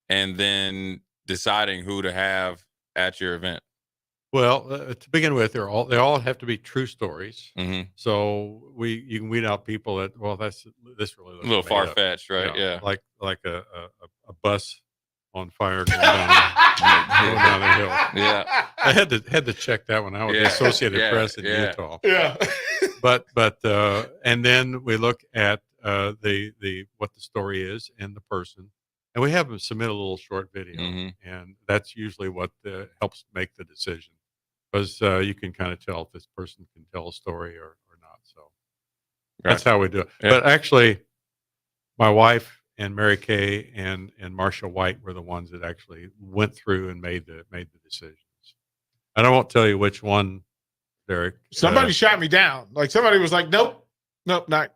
and then deciding who to have at your event? Well, to begin with, they all have to be true stories. Mm-hmm. So you can weed out people that this really looks A little made far up. fetched, right? Yeah. like a bus on fire going down the hill. Yeah, I had to check that one out with the Associated Press in Utah. Yeah, but and then we look at the what the story is and the person, and we have them submit a little short video, and that's usually what helps make the decision, because you can kind of tell if this person can tell a story or not. So that's how we do it. Yeah. But actually, my wife and Mary Kay and Marcia White were the ones that actually went through and made the decisions. And I won't tell you which one, Derek. Somebody shot me down. Like somebody was like, "Nope, not.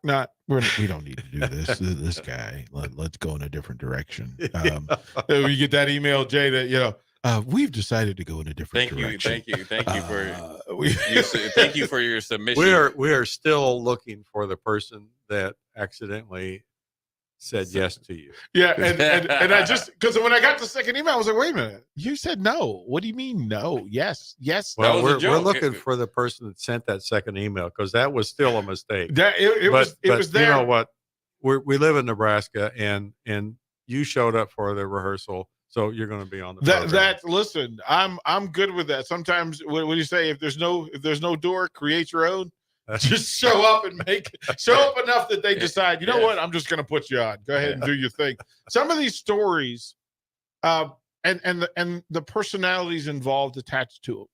We don't need to do this. This guy. Let's go in a different direction." You get that email, Jay, that we've decided to go in a different direction. Thank you for your submission. We are still looking for the person that accidentally said yes to you. Yeah, and I just, because when I got the second email, I was like, wait a minute, you said no. What do you mean no? Yes. Well, we're looking for the person that sent that second email, because that was still a mistake. It was there. You know what? We live in Nebraska, and you showed up for the rehearsal, so you're going to be on the program. Listen, I'm good with that. Sometimes what do you say? If there's no door, create your own. Just show up and show up enough that they decide, you know what, I'm just going to put you on. Go ahead and do your thing. Some of these stories, and the personalities involved attached to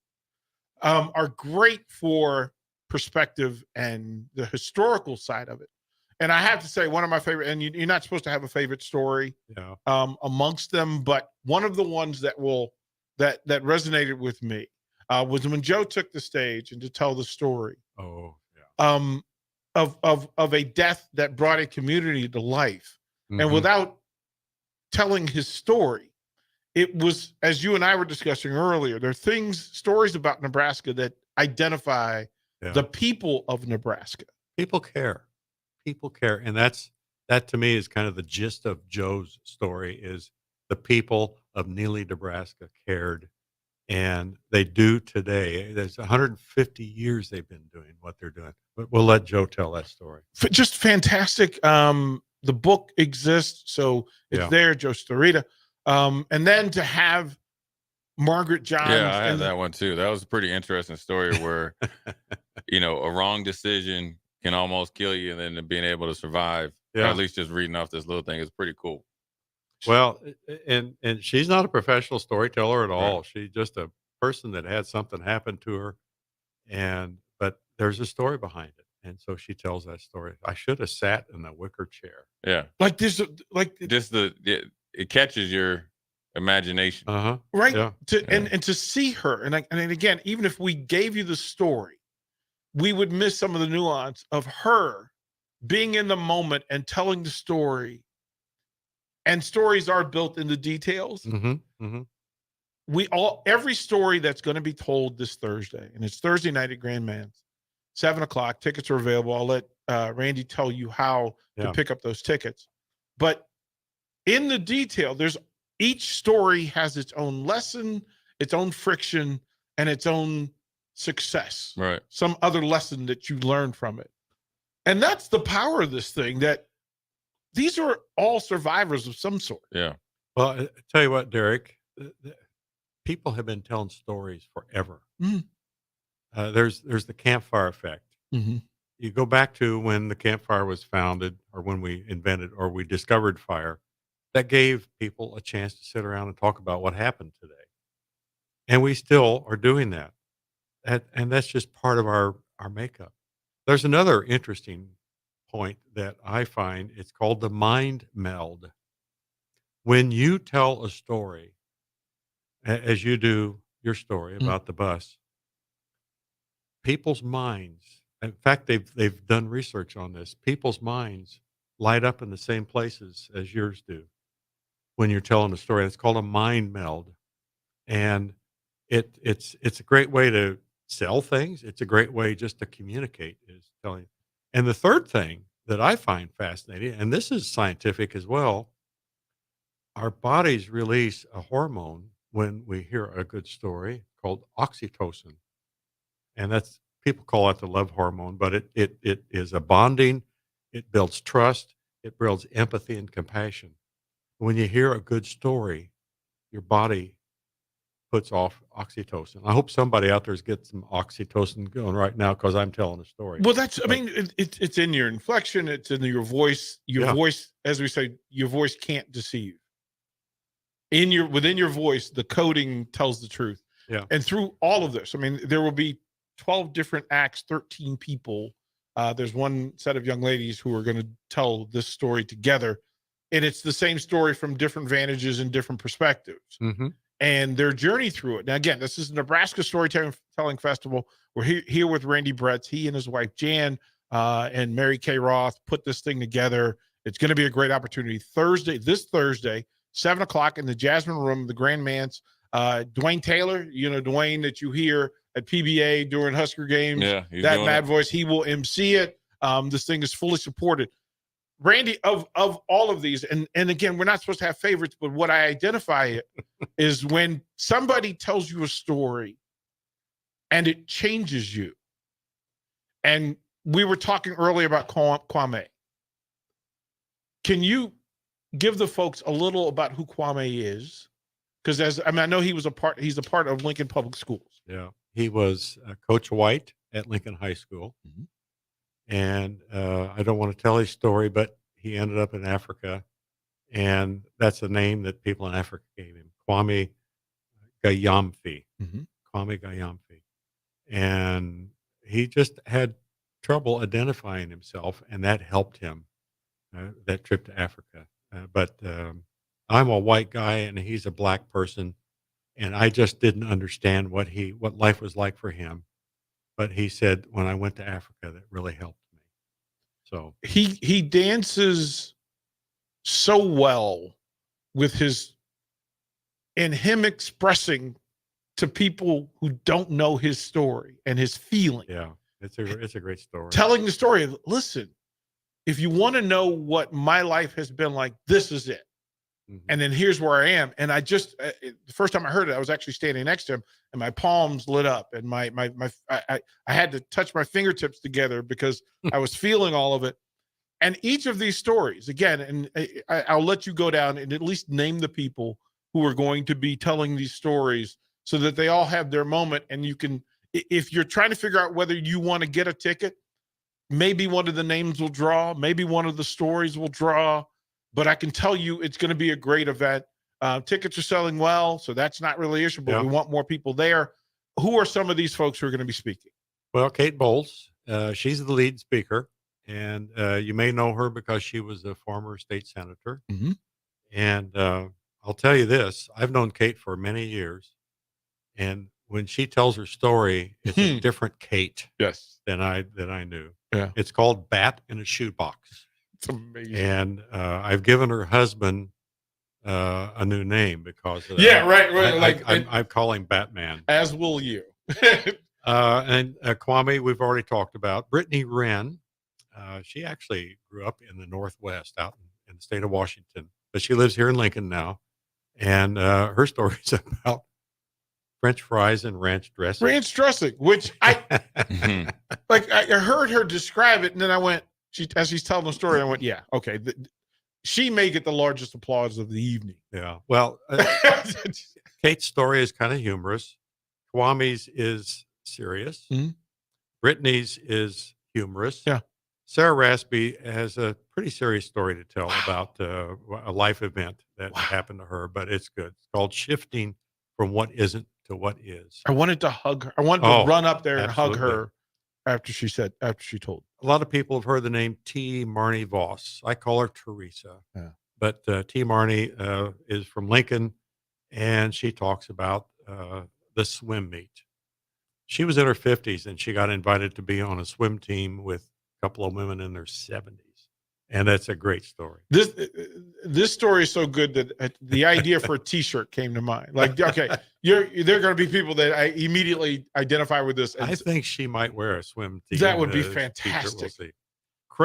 them, are great for perspective and the historical side of it. And I have to say, one of my favorite, and you're not supposed to have a favorite story amongst them, but one of the ones that resonated with me was when Joe took the stage and to tell the story. Of a death that brought a community to life, and without telling his story, it was, as you and I were discussing earlier, there are stories about Nebraska that identify the people of Nebraska. People care. People care. And that to me is kind of the gist of Joe's story is the people of Neely, Nebraska cared. And they do today. There's 150 years they've been doing what they're doing. But we'll let Joe tell that story. Just fantastic. The book exists, so it's there, Joe Storita. And then to have Margaret Johns. Yeah, I have that one too. That was a pretty interesting story where, a wrong decision can almost kill you, and then being able to survive, or at least just reading off this little thing is pretty cool. Well, and she's not a professional storyteller at all. Right. She's just a person that had something happen to her, but there's a story behind it, and so she tells that story. I should have sat in the wicker chair. Yeah, like this, it catches your imagination, right? Yeah. And to see her, and again, even if we gave you the story, we would miss some of the nuance of her being in the moment and telling the story. And stories are built in the details. Every story that's going to be told this Thursday, and it's Thursday night at Grand Man's, 7:00. Tickets are available. I'll let Randy tell you how to pick up those tickets. But in the detail, each story has its own lesson, its own friction, and its own success. Right. Some other lesson that you learn from it. And that's the power of this thing, that these are all survivors of some sort. Yeah. Well, I tell you what, Derek, people have been telling stories forever. There's the campfire effect. You go back to when the campfire was founded, or when we invented or we discovered fire. That gave people a chance to sit around and talk about what happened today. And we still are doing that. And that's just part of our makeup. There's another interesting point that I find. It's called the mind meld. When you tell a story, as you do your story about the bus, people's minds, in fact, they've done research on this, people's minds light up in the same places as yours do when you're telling a story. It's called a mind meld. And it's a great way to sell things. It's a great way just to communicate, is telling. And the third thing that I find fascinating, and this is scientific as well, our bodies release a hormone when we hear a good story called oxytocin. And that's, people call it the love hormone, but it is a bonding, it builds trust, it builds empathy and compassion. When you hear a good story, your body puts off oxytocin. I hope somebody out there's getting some oxytocin going right now, because I'm telling a story. Well, it's in your inflection. It's in your voice. Your voice, as we say, your voice can't deceive. Within your voice, the coding tells the truth. Yeah. And through all of this, there will be 12 different acts, 13 people. There's one set of young ladies who are going to tell this story together. And it's the same story from different vantages and different perspectives. And their journey through it. Now, again, this is the Nebraska Storytelling Festival. We're here with Randy Bretz. He and his wife, Jan, and Mary Kay Roth put this thing together. It's going to be a great opportunity. This Thursday, 7:00 in the Jasmine Room, the Grand Manse. Dwayne Taylor, Dwayne that you hear at PBA during Husker games. Yeah, that mad voice, he will MC it. This thing is fully supported. Randy, of all of these, and again, we're not supposed to have favorites, but what I identify it is when somebody tells you a story and it changes you. And we were talking earlier about Kwame. Can you give the folks a little about who Kwame is? Because I know he's a part of Lincoln Public Schools. Yeah, he was Coach White at Lincoln High School. And I don't want to tell his story, but he ended up in Africa. And that's the name that people in Africa gave him, Kwame Gayamfi. Kwame Gayamfi. And he just had trouble identifying himself, and that helped him, that trip to Africa. But I'm a white guy, and he's a black person, and I just didn't understand what life was like for him. But he said, when I went to Africa, that really helped me. So he dances so well with him expressing to people who don't know his story and his feeling. Yeah, it's a great story. Telling the story of, listen, if you want to know what my life has been like, this is it. Mm-hmm. And then here's where I am. And I just, the first time I heard it, I was actually standing next to him and my palms lit up and I had to touch my fingertips together because I was feeling all of it. And each of these stories, again, and I'll let you go down and at least name the people who are going to be telling these stories so that they all have their moment. And you can, if you're trying to figure out whether you want to get a ticket, maybe one of the names will draw, maybe one of the stories will draw, but I can tell you it's going to be a great event. Tickets are selling well, so that's not really an issue, but we want more people there. Who are some of these folks who are going to be speaking? Well, Kate Bowles, she's the lead speaker, and you may know her because she was a former state senator. Mm-hmm. And I'll tell you this, I've known Kate for many years, and when she tells her story, it's a different Kate than I knew. Yeah. It's called Bat in a Shoebox. It's amazing. And I've given her husband a new name because of that. Yeah, right. I call him Batman. As will you. And Kwame, we've already talked about. Brittany Wren, she actually grew up in the Northwest out in the state of Washington, but she lives here in Lincoln now. And her story is about French fries and ranch dressing. Ranch dressing, which I heard her describe it, and then I went, as she's telling the story, I went, yeah, okay. She may get the largest applause of the evening. Yeah. Well, Kate's story is kind of humorous. Kwame's is serious. Mm-hmm. Brittany's is humorous. Yeah. Sarah Raspy has a pretty serious story to tell about a life event that happened to her, but it's good. It's called Shifting from What Isn't to What Is. I wanted to hug her. I wanted to run up there and hug her after she told. A lot of people have heard the name T. Marnie Voss. I call her Teresa. Yeah. But T. Marnie is from Lincoln, and she talks about the swim meet. She was in her 50s, and she got invited to be on a swim team with a couple of women in their 70s. And that's a great story. This story is so good that the idea for a T-shirt came to mind. Like, okay, there are going to be people that I immediately identify with this. I think she might wear a swim team. That would be t-shirt. fantastic. We'll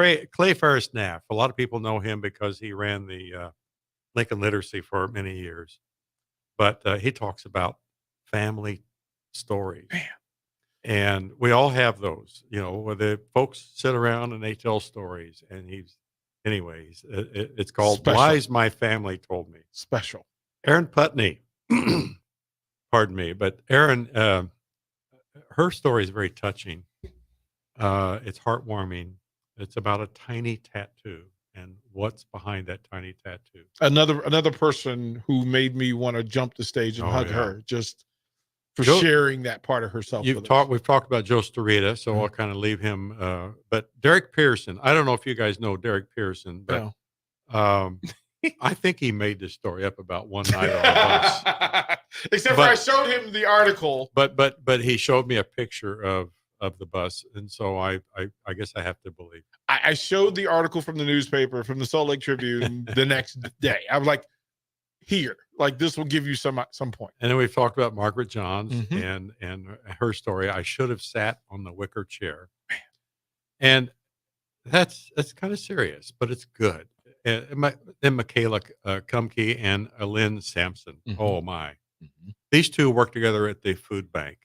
see. Clay Ferris Knapp. A lot of people know him because he ran the Lincoln Literacy for many years. But he talks about family stories. Man. And we all have those, where the folks sit around and they tell stories. And anyways, it's called Special. Lies My Family Told Me. Special. Erin Putney, pardon me, but Erin, her story is very touching. It's heartwarming. It's about a tiny tattoo and what's behind that tiny tattoo. Another person who made me want to jump the stage and hug her just for sharing that part of herself. We've talked about Joe Storita, so I'll kind of leave him. But Derek Pearson, I don't know if you guys know Derek Pearson, but I think he made this story up about one night on the bus. Except for I showed him the article. But he showed me a picture of the bus, and so I guess I have to believe. I showed the article from the newspaper, from the Salt Lake Tribune, the next day. I was like, here, like this will give you some point. And then we've talked about Margaret Johns and her story. I should have sat on the wicker chair, and that's kind of serious, but it's good. And Michaela Kumke and Lynn Sampson. Oh my, these two work together at the food bank,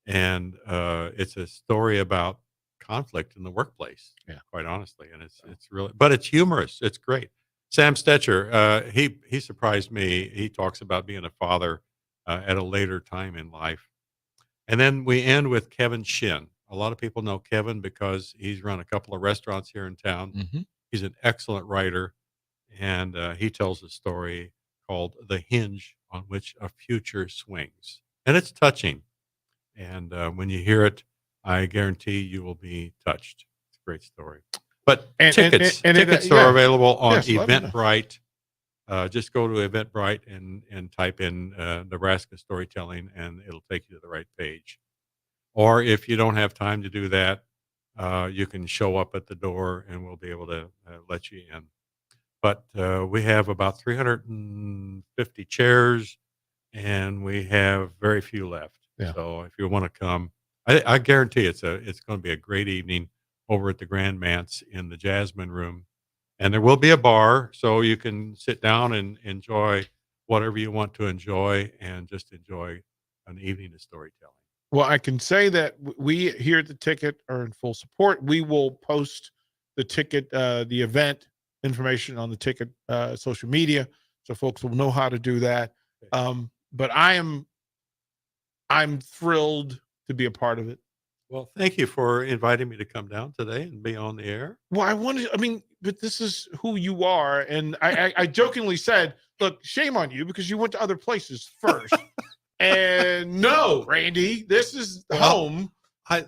and it's a story about conflict in the workplace. Yeah, quite honestly, and it's really, but it's humorous. It's great. Sam Stetcher, he surprised me. He talks about being a father at a later time in life. And then we end with Kevin Shin. A lot of people know Kevin because he's run a couple of restaurants here in town. He's an excellent writer, and he tells a story called The Hinge on Which a Future Swings. And it's touching. And when you hear it, I guarantee you will be touched. It's a great story. But tickets are available on Eventbrite. Just go to Eventbrite and type in Nebraska storytelling, and it'll take you to the right page. Or if you don't have time to do that, you can show up at the door, and we'll be able to let you in. But we have about 350 chairs, and we have very few left. Yeah. So if you want to come, I guarantee it's going to be a great evening over at the Grand Manse in the Jasmine Room, and there will be a bar, so you can sit down and enjoy whatever you want to enjoy, and just enjoy an evening of storytelling. Well, I can say that we here at the Ticket are in full support. We will post the Ticket, the event information on the Ticket social media, so folks will know how to do that. But I'm thrilled to be a part of it. Well, thank you for inviting me to come down today and be on the air. Well, but this is who you are. And I jokingly said, look, shame on you because you went to other places first. And no, Randy, this is home.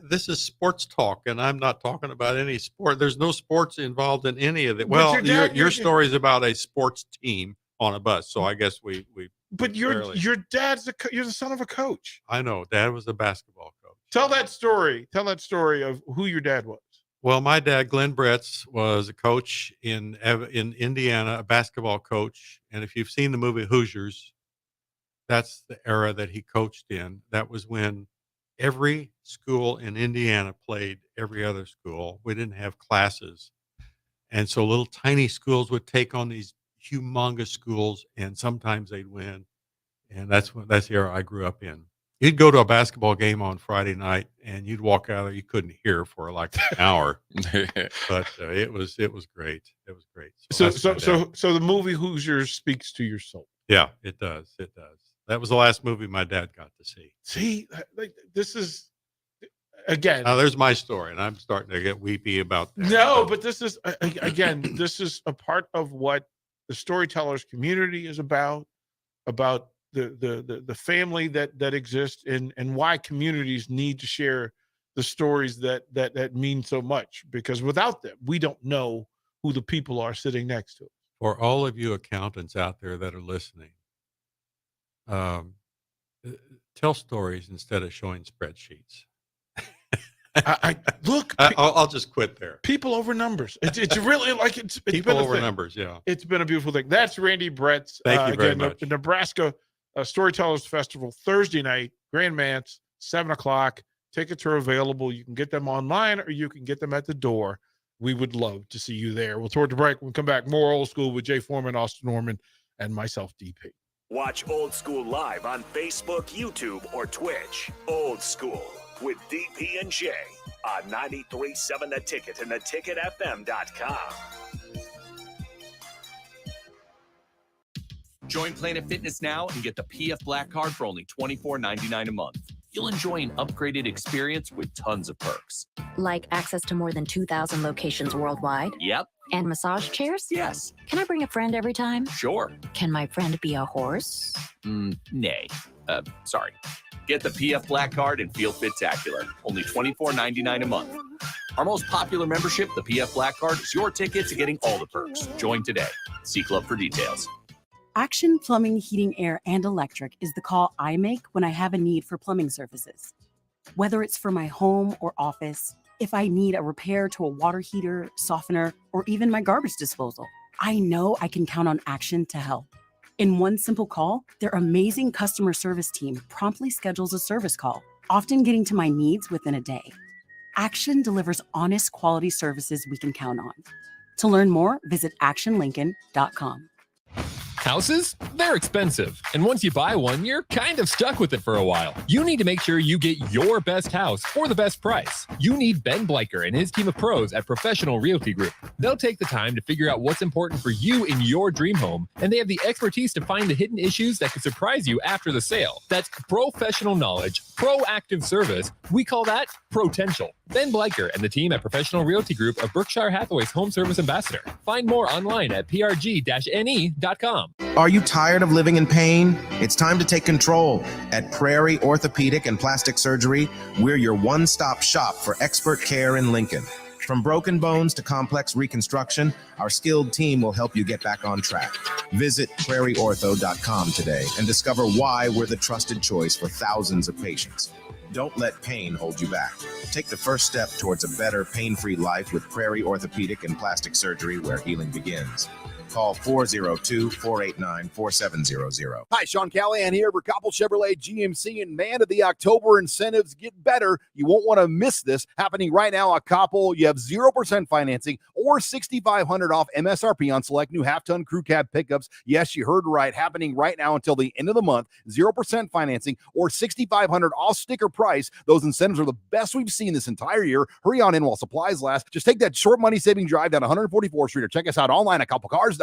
This is sports talk, and I'm not talking about any sport. There's no sports involved in any of it. But Well, your your story is about a sports team on a bus, so I guess we. But your dad's you're the son of a coach. I know, Dad was a basketball coach. Tell that story. Tell that story of who your dad was. Well, my dad, Glenn Bretz, was a coach in Indiana, a basketball coach. And if you've seen the movie Hoosiers, that's the era that he coached in. That was when every school in Indiana played every other school. We didn't have classes. And so little tiny schools would take on these humongous schools, and sometimes they'd win. And that's the era I grew up in. You'd go to a basketball game on Friday night, and you'd walk out there. You couldn't hear for like an hour, but it was great. It was great. So the movie Hoosiers speaks to your soul. Yeah, it does. It does. That was the last movie my dad got to see. See, this is again. Now there's my story, and I'm starting to get weepy about that. No, but this is again. This is a part of what the storytellers community is about the family that exists and why communities need to share the stories that mean so much, because without them we don't know who the people are sitting next to us. For all of you accountants out there that are listening, tell stories instead of showing spreadsheets. I'll just quit there. People over numbers. It's really like it's people been over numbers. Yeah, it's been a beautiful thing. That's Randy Bretz. Thank you very much. The Nebraska Storytellers Festival Thursday night, Grand Manse, 7:00. Tickets are available. You can get them online or you can get them at the door. We would love to see you there. We'll toward the break. We'll come back more Old School with Jay Foreman, Austin Norman, and myself, DP. Watch Old School live on Facebook, YouTube, or Twitch. Old School with DP and J on 93.7 The Ticket and theticketfm.com. Join Planet Fitness now and get the PF Black Card for only $24.99 a month. You'll enjoy an upgraded experience with tons of perks. Like access to more than 2,000 locations worldwide? Yep. And massage chairs? Yes. Can I bring a friend every time? Sure. Can my friend be a horse? Nay. Sorry. Get the PF Black Card and feel fit-tacular. Only $24.99 a month. Our most popular membership, the PF Black Card, is your ticket to getting all the perks. Join today. See Club for details. Action Plumbing, Heating, Air, and Electric is the call I make when I have a need for plumbing services. Whether it's for my home or office, if I need a repair to a water heater, softener, or even my garbage disposal, I know I can count on Action to help. In one simple call, their amazing customer service team promptly schedules a service call, often getting to my needs within a day. Action delivers honest quality services we can count on. To learn more, visit actionlincoln.com. Houses? They're expensive. And once you buy one, you're kind of stuck with it for a while. You need to make sure you get your best house for the best price. You need Ben Bleicher and his team of pros at Professional Realty Group. They'll take the time to figure out what's important for you in your dream home, and they have the expertise to find the hidden issues that could surprise you after the sale. That's professional knowledge, proactive service. We call that potential. Ben Bleicher and the team at Professional Realty Group of Berkshire Hathaway's Home Service Ambassador. Find more online at prg-ne.com. Are you tired of living in pain? It's time to take control. At Prairie Orthopedic and Plastic Surgery, we're your one-stop shop for expert care in Lincoln. From broken bones to complex reconstruction, our skilled team will help you get back on track. Visit prairieortho.com today and discover why we're the trusted choice for thousands of patients. Don't let pain hold you back. Take the first step towards a better pain-free life with Prairie Orthopedic and Plastic Surgery, where healing begins. Call 402-489-4700. Hi, Sean Callahan here for Coppel Chevrolet GMC, and man, do the October incentives get better. You won't want to miss this. Happening right now at Coppel, you have 0% financing or $6,500 off MSRP on select new half-ton crew cab pickups. Yes, you heard right. Happening right now until the end of the month. 0% financing or $6,500 off sticker price. Those incentives are the best we've seen this entire year. Hurry on in while supplies last. Just take that short money-saving drive down 144th Street or check us out online at coppelcars.com.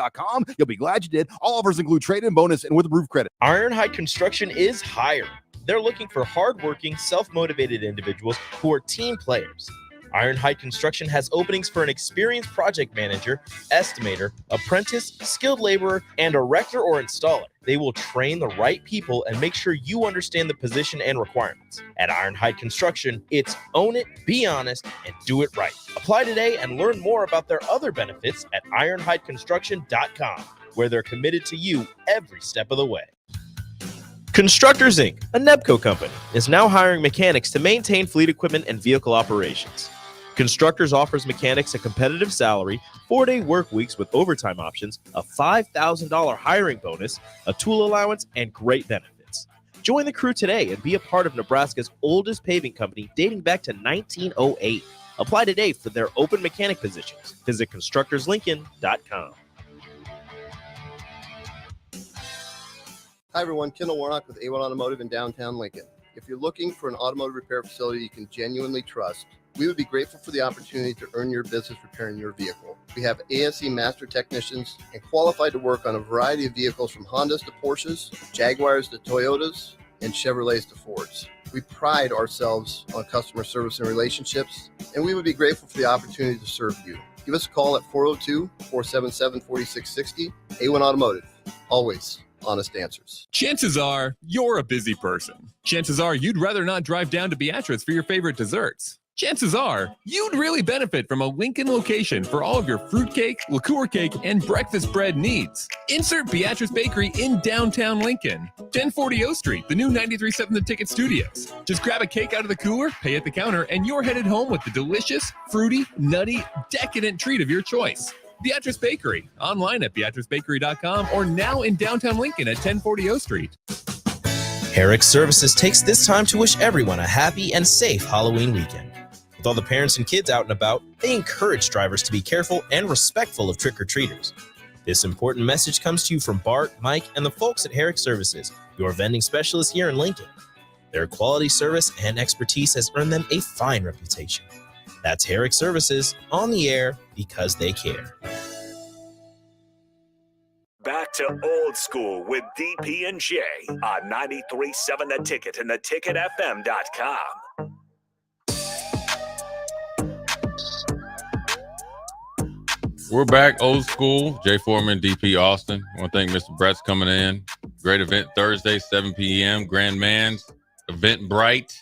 You'll be glad you did. All offers include trade-in bonus and with roof credit. Ironhide Construction is hiring. They're looking for hardworking, self-motivated individuals who are team players. Ironhide Construction has openings for an experienced project manager, estimator, apprentice, skilled laborer, and erector or installer. They will train the right people and make sure you understand the position and requirements. At Ironhide Construction, it's own it, be honest, and do it right. Apply today and learn more about their other benefits at ironhideconstruction.com, where they're committed to you every step of the way. Constructors Inc., a Nebco company, is now hiring mechanics to maintain fleet equipment and vehicle operations. Constructors offers mechanics a competitive salary, 4-day work weeks with overtime options, a $5,000 hiring bonus, a tool allowance, and great benefits. Join the crew today and be a part of Nebraska's oldest paving company dating back to 1908. Apply today for their open mechanic positions. Visit constructorslincoln.com. Hi everyone, Kendall Warnock with A1 Automotive in downtown Lincoln. If you're looking for an automotive repair facility you can genuinely trust, we would be grateful for the opportunity to earn your business repairing your vehicle. We have ASE master technicians and qualified to work on a variety of vehicles from Hondas to Porsches, Jaguars to Toyotas, and Chevrolets to Fords. We pride ourselves on customer service and relationships, and we would be grateful for the opportunity to serve you. Give us a call at 402-477-4660. A1 Automotive, always honest answers. Chances are you're a busy person. Chances are you'd rather not drive down to Beatrice for your favorite desserts. Chances are you'd really benefit from a Lincoln location for all of your fruitcake, liqueur cake, and breakfast bread needs. Insert Beatrice Bakery in downtown Lincoln. 1040 O Street, the new 93.7 The Ticket Studios. Just grab a cake out of the cooler, pay at the counter, and you're headed home with the delicious, fruity, nutty, decadent treat of your choice. Beatrice Bakery, online at beatricebakery.com or now in downtown Lincoln at 1040 O Street. Herrick Services takes this time to wish everyone a happy and safe Halloween weekend. With all the parents and kids out and about, they encourage drivers to be careful and respectful of trick-or-treaters. This important message comes to you from Bart, Mike, and the folks at Herrick Services, your vending specialists here in Lincoln. Their quality service and expertise has earned them a fine reputation. That's Herrick Services, on the air because they care. Back to old school with DP and J on 93.7 The Ticket and theticketfm.com. We're back, old school. Jay Foreman, DP Austin. I want to thank Mr. Brett's coming in. Great event Thursday, 7 p.m. Grand Man's event bright.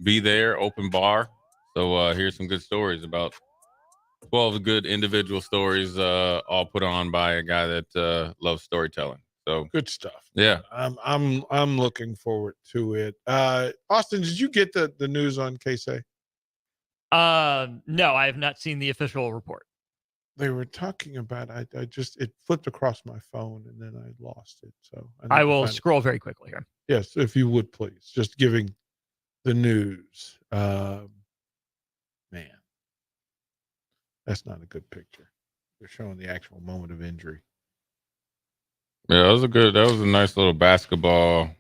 Be there, open bar. So here's some good stories about 12 good individual stories, all put on by a guy that loves storytelling. So good stuff. Yeah, I'm looking forward to it. Austin, did you get the news on Casey? No, I have not seen the official report. They were talking about it flipped across my phone and then I lost it. So I will scroll very quickly here. Yes, if you would please, just giving the news. Man, that's not a good picture. They're showing the actual moment of injury. Yeah, that was a nice little basketball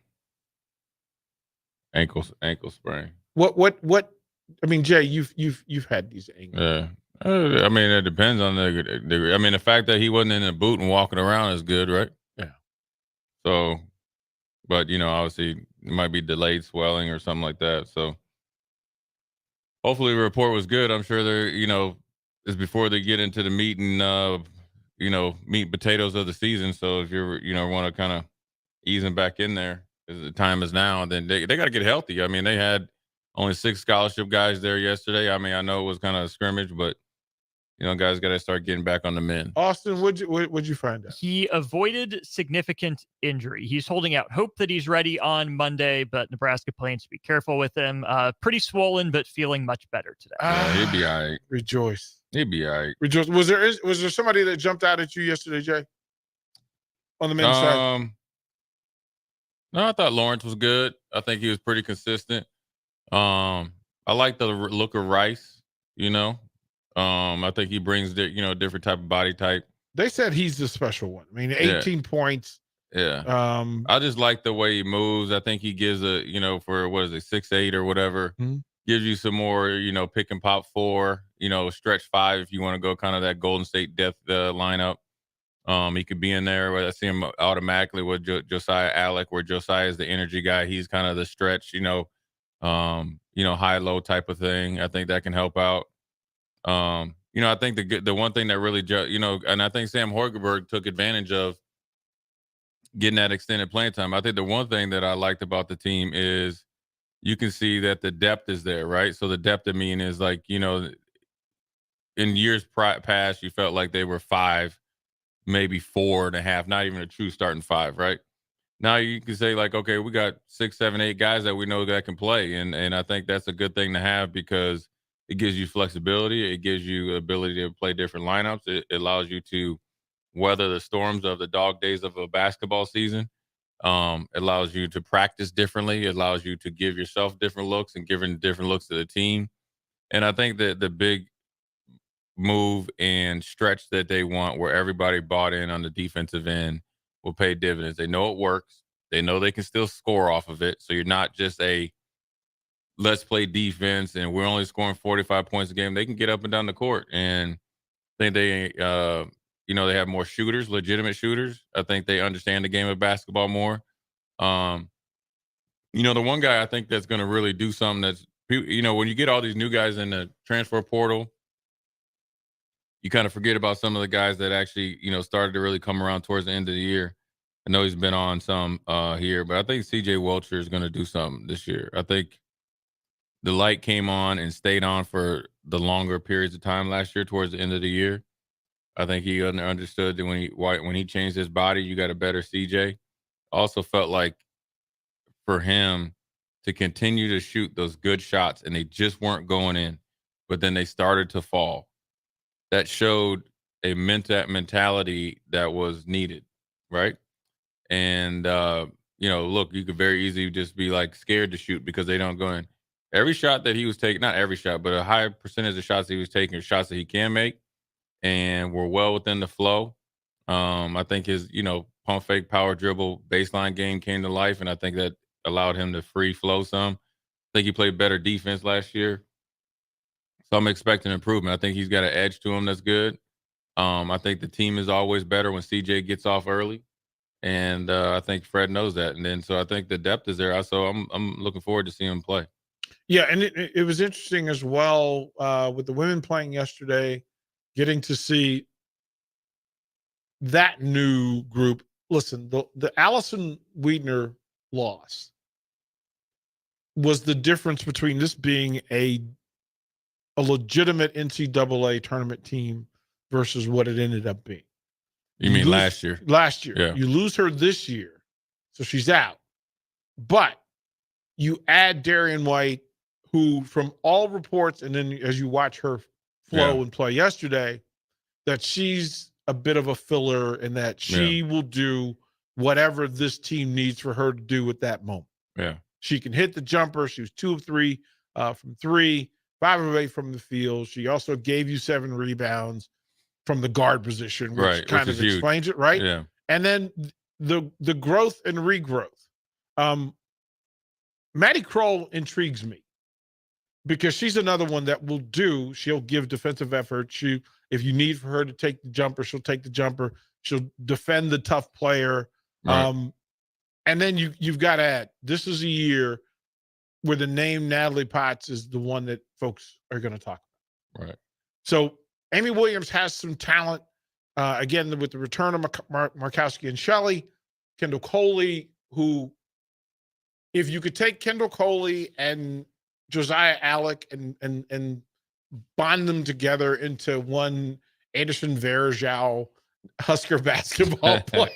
ankle sprain. What? I mean, Jay, you've had these ankles. Yeah. I mean, it depends on the degree. I mean, the fact that he wasn't in a boot and walking around is good, right? Yeah. So, but, obviously it might be delayed swelling or something like that. So hopefully the report was good. I'm sure they're, it's before they get into the meat and, meat and potatoes of the season. So if you're, want to kind of ease them back in there, as the time is now, then they got to get healthy. I mean, they had only 6 scholarship guys there yesterday. I mean, I know it was kind of a scrimmage, but Guys got to start getting back on the men. Austin, what'd you find out? He avoided significant injury. He's holding out hope that he's ready on Monday, but Nebraska plans to be careful with him. Pretty swollen, but feeling much better today. He'd be all right. Rejoice. He'd be all right. Rejoice. Was there somebody that jumped out at you yesterday, Jay? On the men's side? No, I thought Lawrence was good. I think he was pretty consistent. I like the look of Rice, I think he brings different type of body type. They said he's the special one. I mean, 18 points. Yeah. I just like the way he moves. I think he gives for 6'8" or whatever, gives you some more, pick and pop 4, stretch 5 if you want to go kind of that Golden State depth lineup. He could be in there. I see him automatically with Josiah Alec, where Josiah is the energy guy. He's kind of the stretch, high low type of thing. I think that can help out. I think the one thing that really, and I think Sam Horgenberg took advantage of getting that extended playing time. I think the one thing that I liked about the team is you can see that the depth is there, right? So the depth of mean is like, in years past, you felt like they were 5, maybe 4.5, not even a true starting 5, right? Now you can say like, okay, we got 6, 7, 8 guys that we know that can play. And I think that's a good thing to have because it gives you flexibility. It gives you ability to play different lineups. It allows you to weather the storms of the dog days of a basketball season. It allows you to practice differently. It allows you to give yourself different looks and giving different looks to the team. And I think that the big move and stretch that they want where everybody bought in on the defensive end will pay dividends. They know it works. They know they can still score off of it. So you're not just let's play defense and we're only scoring 45 points a game. They can get up and down the court. And I think they they have more shooters, legitimate shooters. I think they understand the game of basketball more. The one guy I think that's going to really do something that's, when you get all these new guys in the transfer portal, you kind of forget about some of the guys that actually, started to really come around towards the end of the year. I know he's been on some here, but I think CJ Welcher is going to do something this year. I think the light came on and stayed on for the longer periods of time last year towards the end of the year. I think he understood that when he changed his body, you got a better CJ. Also felt like for him to continue to shoot those good shots, and they just weren't going in, but then they started to fall. That showed a mentality that was needed, right? And, look, you could very easily just be like scared to shoot because they don't go in. Every shot that he was taking, not every shot, but a high percentage of shots he was taking are shots that he can make and were well within the flow. I think his, pump fake power dribble baseline game came to life, and I think that allowed him to free flow some. I think he played better defense last year. So I'm expecting improvement. I think he's got an edge to him that's good. I think the team is always better when CJ gets off early. And I think Fred knows that. And then so I think the depth is there. So I'm looking forward to seeing him play. Yeah, and it was interesting as well with the women playing yesterday, getting to see that new group. Listen, the Allison Wiedner loss was the difference between this being a legitimate NCAA tournament team versus what it ended up being. You mean last year? Last year. Yeah. You lose her this year, so she's out. But you add Darian White, who from all reports, and then as you watch her flow and play yesterday, that she's a bit of a filler and that she will do whatever this team needs for her to do at that moment. Yeah. She can hit the jumper. She was 2 of 3 from 3, 5 of 8 from the field. She also gave you 7 rebounds from the guard position, which kind of explains it, right? Yeah. And then the growth and regrowth. Maddie Kroll intrigues me because she's another one that she'll give defensive effort. If you need for her to take the jumper, she'll take the jumper. She'll defend the tough player. Right. And then you've got to add, this is a year where the name Natalie Potts is the one that folks are going to talk about. Right. So Amy Williams has some talent. Again, with the return of Markowski and Shelley, Kendall Coley, who, if you could take Kendall Coley and Josiah Alec and bond them together into one Anderson Varejao Husker basketball player.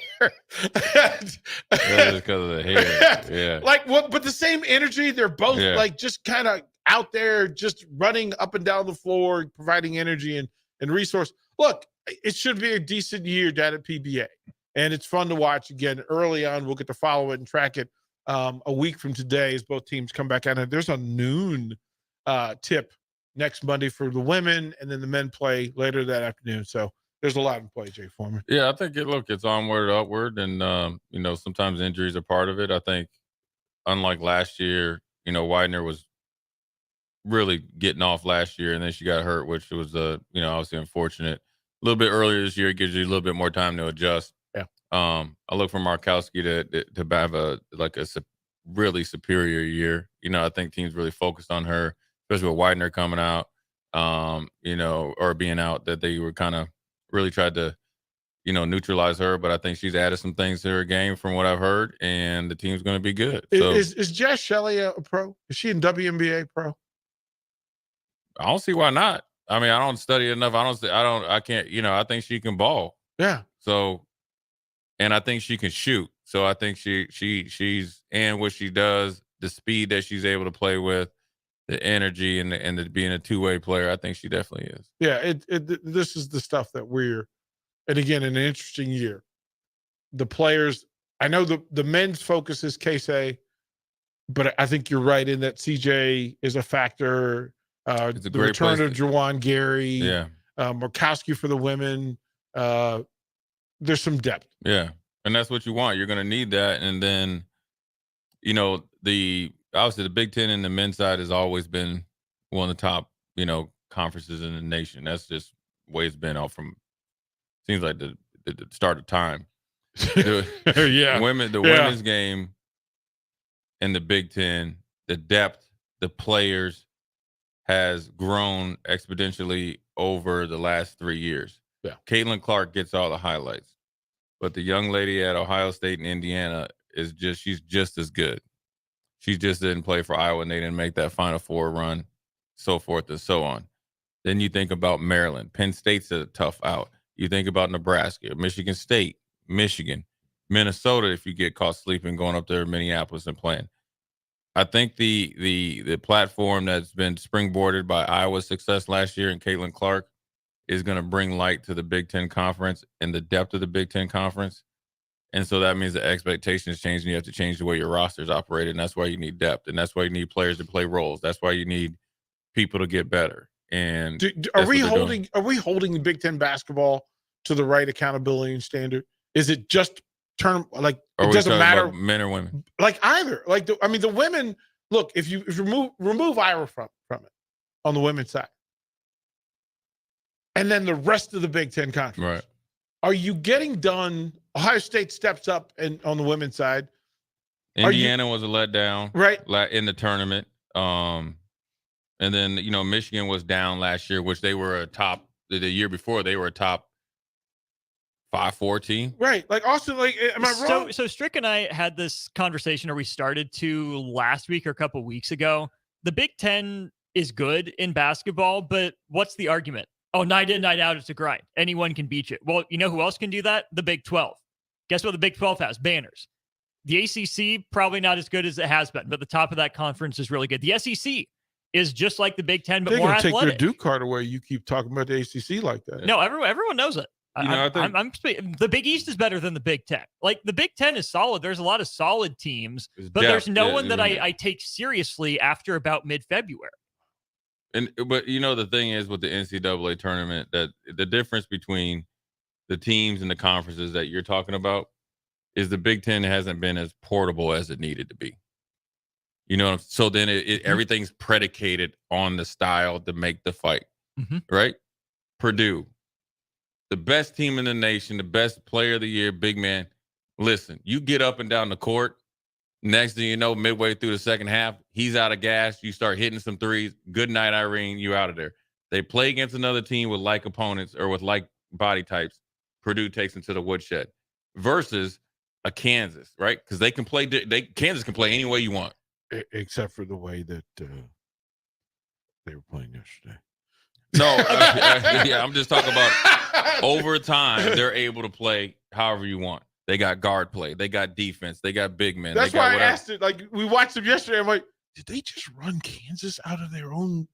That's because of the hair. Yeah. Like what? But the same energy. They're both like just kind of out there, just running up and down the floor, providing energy and resource. Look, it should be a decent year down at PBA, and it's fun to watch again. Early on, we'll get to follow it and track it. A week from today, as both teams come back out, and there's a noon tip next Monday for the women, and then the men play later that afternoon. So there's a lot in play, Jay Foreman. Yeah, I think it's onward, upward, and sometimes injuries are part of it. I think, unlike last year, Widener was really getting off last year, and then she got hurt, which was obviously unfortunate. A little bit earlier this year, it gives you a little bit more time to adjust. Yeah. I look for Markowski to have a really superior year. I think teams really focused on her, especially with Widener coming out, or being out, that they were kind of really tried to, neutralize her. But I think she's added some things to her game from what I've heard, and the team's going to be good. So, is Jess Shelley a pro? Is she in WNBA pro? I don't see why not. I mean, I don't study enough. I can't, I think she can ball. Yeah. So, and I think she can shoot. So I think she's, and what she does, the speed that she's able to play with, the energy and the being a two-way player, I think she definitely is. Yeah. This is the stuff that and again, an interesting year. The players, I know the men's focus is Casey, but I think you're right in that CJ is a factor. The return of Jawan Gary, Murkowski for the women. There's some depth. Yeah, and that's what you want. You're going to need that. And then, obviously the Big Ten and the men's side has always been one of the top, conferences in the nation. That's just the way it's been all from, seems like the start of time. Women's game in the Big Ten, the depth, the players, has grown exponentially over the last 3 years. Yeah. Caitlin Clark gets all the highlights, but the young lady at Ohio State and Indiana she's just as good. She just didn't play for Iowa and they didn't make that Final Four run, so forth and so on. Then you think about Maryland. Penn State's a tough out. You think about Nebraska, Michigan State, Michigan, Minnesota, if you get caught sleeping going up there to Minneapolis and playing. I think the platform that's been springboarded by Iowa's success last year and Caitlin Clark is going to bring light to the Big Ten Conference and the depth of the Big Ten Conference. And so that means the expectations change and you have to change the way your roster's operated. And that's why you need depth. And that's why you need players to play roles. That's why you need people to get better. And are we holding the Big Ten basketball to the right accountability and standard? Is it just it doesn't matter men or women? Like either. The women, look, if you remove Iowa from it on the women's side, and then the rest of the Big Ten Conference. Right. Are you getting done? Ohio State steps up on the women's side. Indiana was a letdown, right, in the tournament. And then Michigan was down last year, which they were a top. The year before they were a top 5-4 team. Right. Like Austin. Like, am I wrong? So Strick and I had this conversation, or we started to last week or a couple weeks ago. The Big Ten is good in basketball, but what's the argument? Oh, night in, night out, it's a grind. Anyone can beat you. Well, you know who else can do that? The Big 12. Guess what the Big 12 has? Banners. The ACC, probably not as good as it has been, but the top of that conference is really good. The SEC is just like the Big Ten, but more athletic. Take your Duke card away. You keep talking about the ACC like that. No, everyone knows it. The Big East is better than the Big Ten. Like, the Big Ten is solid. There's a lot of solid teams, but there's no one that I take seriously after about mid-February. But the thing is with the NCAA tournament, that the difference between the teams and the conferences that you're talking about is the Big Ten hasn't been as portable as it needed to be. So then everything's predicated on the style to make the fight, right? Purdue, the best team in the nation, the best player of the year, big man. Listen, you get up and down the court. Next thing you know, midway through the second half, he's out of gas. You start hitting some threes. Good night, Irene. You out of there. They play against another team with like opponents or with like body types. Purdue takes them to the woodshed versus a Kansas, right? Because they can play. Kansas can play any way you want, except for the way that they were playing yesterday. No, yeah, I'm just talking about over time, they're able to play however you want. They got guard play. They got defense. They got big men. That's they got why I whatever. asked it. Like, we watched them yesterday. I'm like, did they just run Kansas out of their own?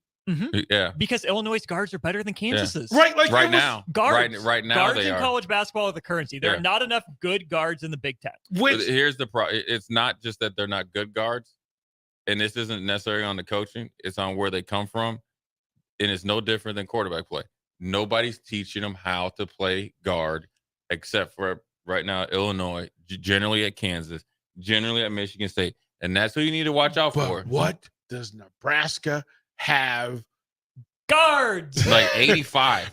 Yeah. Because Illinois' guards are better than Kansas's. Right, like right it was- now. Guards. Right now Guards they in are. college basketball are the currency. There Yeah. are not enough good guards in the Big Ten. But here's the problem. It's not just that they're not good guards, and this isn't necessarily on the coaching. It's on where they come from, and it's no different than quarterback play. Nobody's teaching them how to play guard, except for right now Illinois, generally at Kansas, generally at Michigan State, and that's who you need to watch out But for. what does Nebraska have? Guards. Like 85.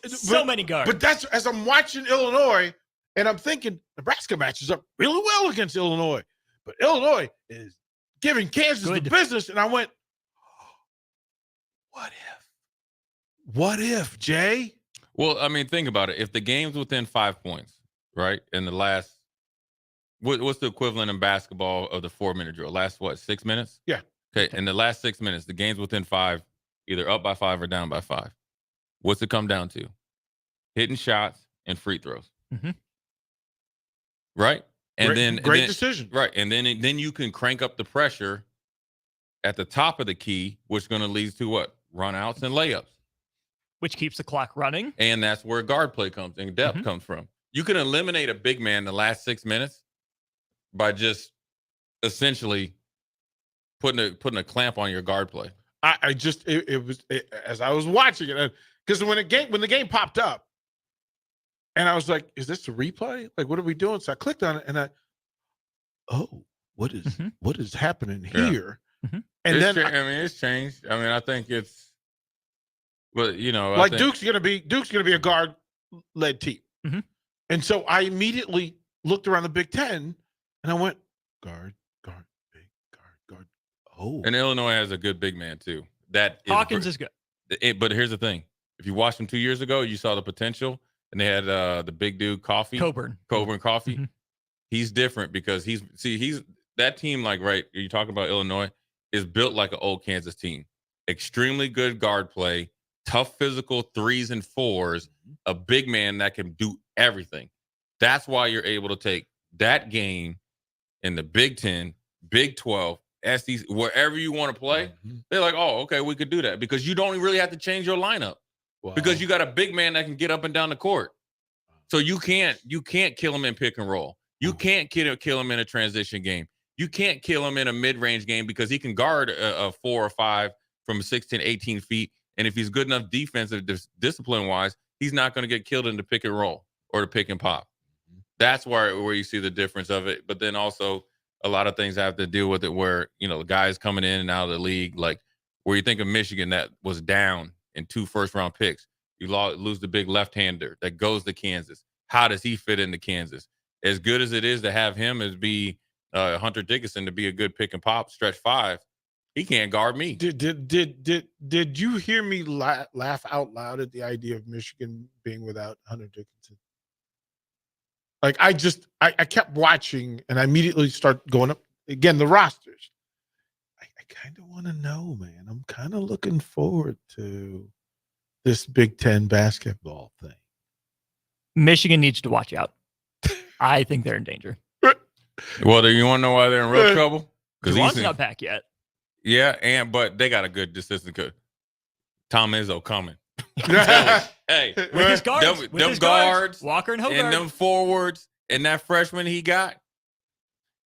So many guards. But that's as I'm watching Illinois, and I'm thinking Nebraska matches up really well against Illinois, but Illinois is giving Kansas the business, and I went, what if, Jay? Well, I mean, think about it. If the game's within 5 points, right, in the last, what's the equivalent in basketball of the 4-minute drill? Last, 6 minutes? Yeah. Okay, in the last 6 minutes, the game's within 5, either up by 5 or down by 5. What's it come down to? Hitting shots and free throws. Mhm. Right? And Great then, decision. Right, and then you can crank up the pressure at the top of the key, which is going to lead to what? Run-outs and layups. Which keeps the clock running. And that's where guard play comes and depth comes from. You can eliminate a big man in the last 6 minutes by just essentially putting a clamp on your guard play. I just as I was watching it, because when the game popped up, and I was like, "Is this a replay? Like, what are we doing?" So I clicked on it, and what is happening here? And It's then it's changed. I mean, I think it's, but like Duke's gonna be a guard led team, and so I immediately looked around the Big Ten, and I went guard, big guard. Oh, and Illinois has a good big man too. Hawkins is good. But here's the thing: if you watched him 2 years ago, you saw the potential, and they had the big dude Coffee, Coburn Coffee. He's different because he's that team. Like you talk about Illinois is built like an old Kansas team. Extremely good guard play, tough physical 3s and 4s, a big man that can do everything. That's why you're able to take that game in the Big 10, Big 12, SEC, wherever you want to play. They're like, oh, okay, we could do that because you don't really have to change your lineup because you got a big man that can get up and down the court. So you can't kill him in pick and roll. You can't kill him in a transition game. You can't kill him in a mid-range game because he can guard a 4 or 5 from 16, 18 feet. And if he's good enough defensive discipline-wise, he's not going to get killed in the pick and roll or the pick and pop. That's where you see the difference of it. But then also a lot of things have to deal with it where, the guys coming in and out of the league, like where you think of Michigan that was down in 2 first-round picks. You lose the big left-hander that goes to Kansas. How does he fit into Kansas? As good as it is to have him as be Hunter Dickinson to be a good pick and pop stretch 5, he can't guard me. Did you hear me laugh out loud at the idea of Michigan being without Hunter Dickinson? Like I kept watching and I immediately start going up again the rosters. I kind of want to know, man. I'm kind of looking forward to this Big Ten basketball thing. Michigan needs to watch out. I think they're in danger. Well, do you want to know why they're in real trouble? Because he's not back yet. Yeah, but they got a good assistant coach. Tom Izzo coming. Hey, with his guards, them guards, Walker and Hogarth, and them forwards, and that freshman he got,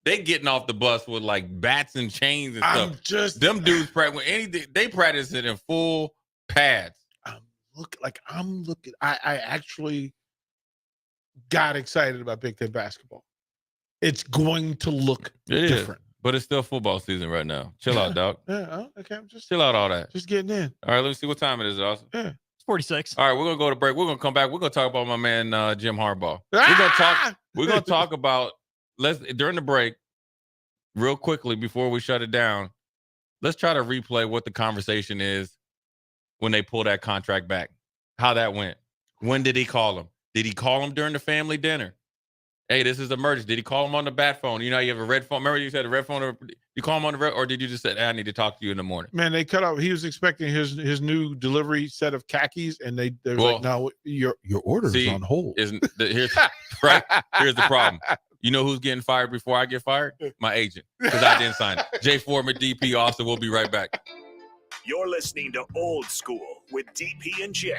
they getting off the bus with like bats and chains and stuff. Them dudes practice with anything. They practice it in full pads. I'm looking. I actually got excited about Big Ten basketball. It's going to look different. But it's still football season right now. Chill out, dog. Yeah, okay. I'm just chill out all that. Just getting in. All right, let me see what time it is, Austin. Yeah. It's 46. All right, we're gonna go to break. We're gonna come back. We're gonna talk about my man Jim Harbaugh. We're gonna talk about during the break, real quickly before we shut it down. Let's try to replay what the conversation is when they pull that contract back. How that went. When did he call him? Did he call him during the family dinner? Hey, this is emergency. Did he call him on the bat phone? You know, you have a red phone. Remember you said a red phone? Or you call him on the red, or did you just say, I need to talk to you in the morning? Man, they cut off. He was expecting his new delivery set of khakis, and they were like, no, your order is on hold. Here's the problem. You know who's getting fired before I get fired? My agent, because I didn't sign it. Jay Foreman, DP Austin. We'll be right back. You're listening to Old School with DP and J.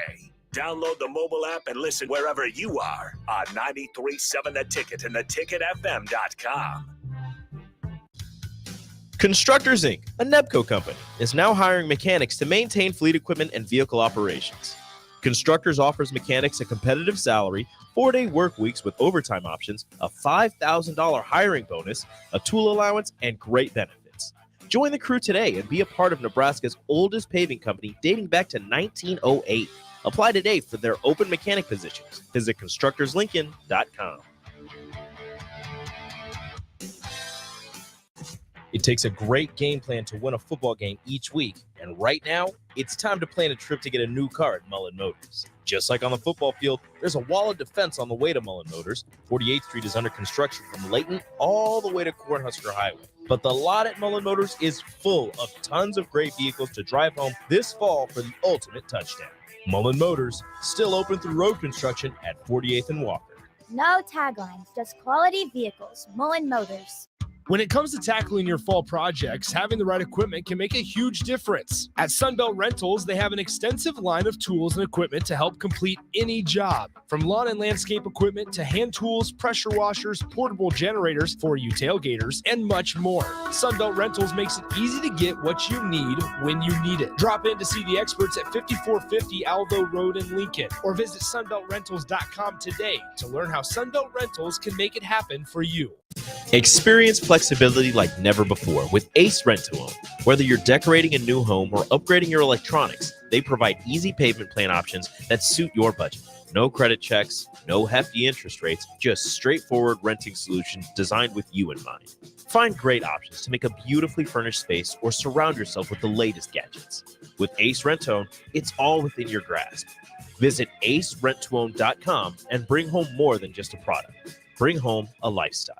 Download the mobile app and listen wherever you are on 93.7 The Ticket and theticketfm.com. Constructors Inc., a Nebco company, is now hiring mechanics to maintain fleet equipment and vehicle operations. Constructors offers mechanics a competitive salary, 4-day work weeks with overtime options, a $5,000 hiring bonus, a tool allowance, and great benefits. Join the crew today and be a part of Nebraska's oldest paving company dating back to 1908. Apply today for their open mechanic positions. Visit constructorslincoln.com. It takes a great game plan to win a football game each week, and right now, it's time to plan a trip to get a new car at Mullen Motors. Just like on the football field, there's a wall of defense on the way to Mullen Motors. 48th Street is under construction from Layton all the way to Husker Highway. But the lot at Mullen Motors is full of tons of great vehicles to drive home this fall for the ultimate touchdown. Mullen Motors, still open through road construction at 48th and Walker. No taglines, just quality vehicles. Mullen Motors. When it comes to tackling your fall projects, having the right equipment can make a huge difference. At Sunbelt Rentals, they have an extensive line of tools and equipment to help complete any job. From lawn and landscape equipment to hand tools, pressure washers, portable generators for you tailgaters, and much more. Sunbelt Rentals makes it easy to get what you need when you need it. Drop in to see the experts at 5450 Alvo Road in Lincoln, or visit sunbeltrentals.com today to learn how Sunbelt Rentals can make it happen for you. Experience flexibility like never before with Ace Rent-to-Own. Whether you're decorating a new home or upgrading your electronics, they provide easy payment plan options that suit your budget. No credit checks, no hefty interest rates, just straightforward renting solutions designed with you in mind. Find great options to make a beautifully furnished space or surround yourself with the latest gadgets. With Ace Rent-to-Own, it's all within your grasp. Visit acerentoown.com and bring home more than just a product. Bring home a lifestyle.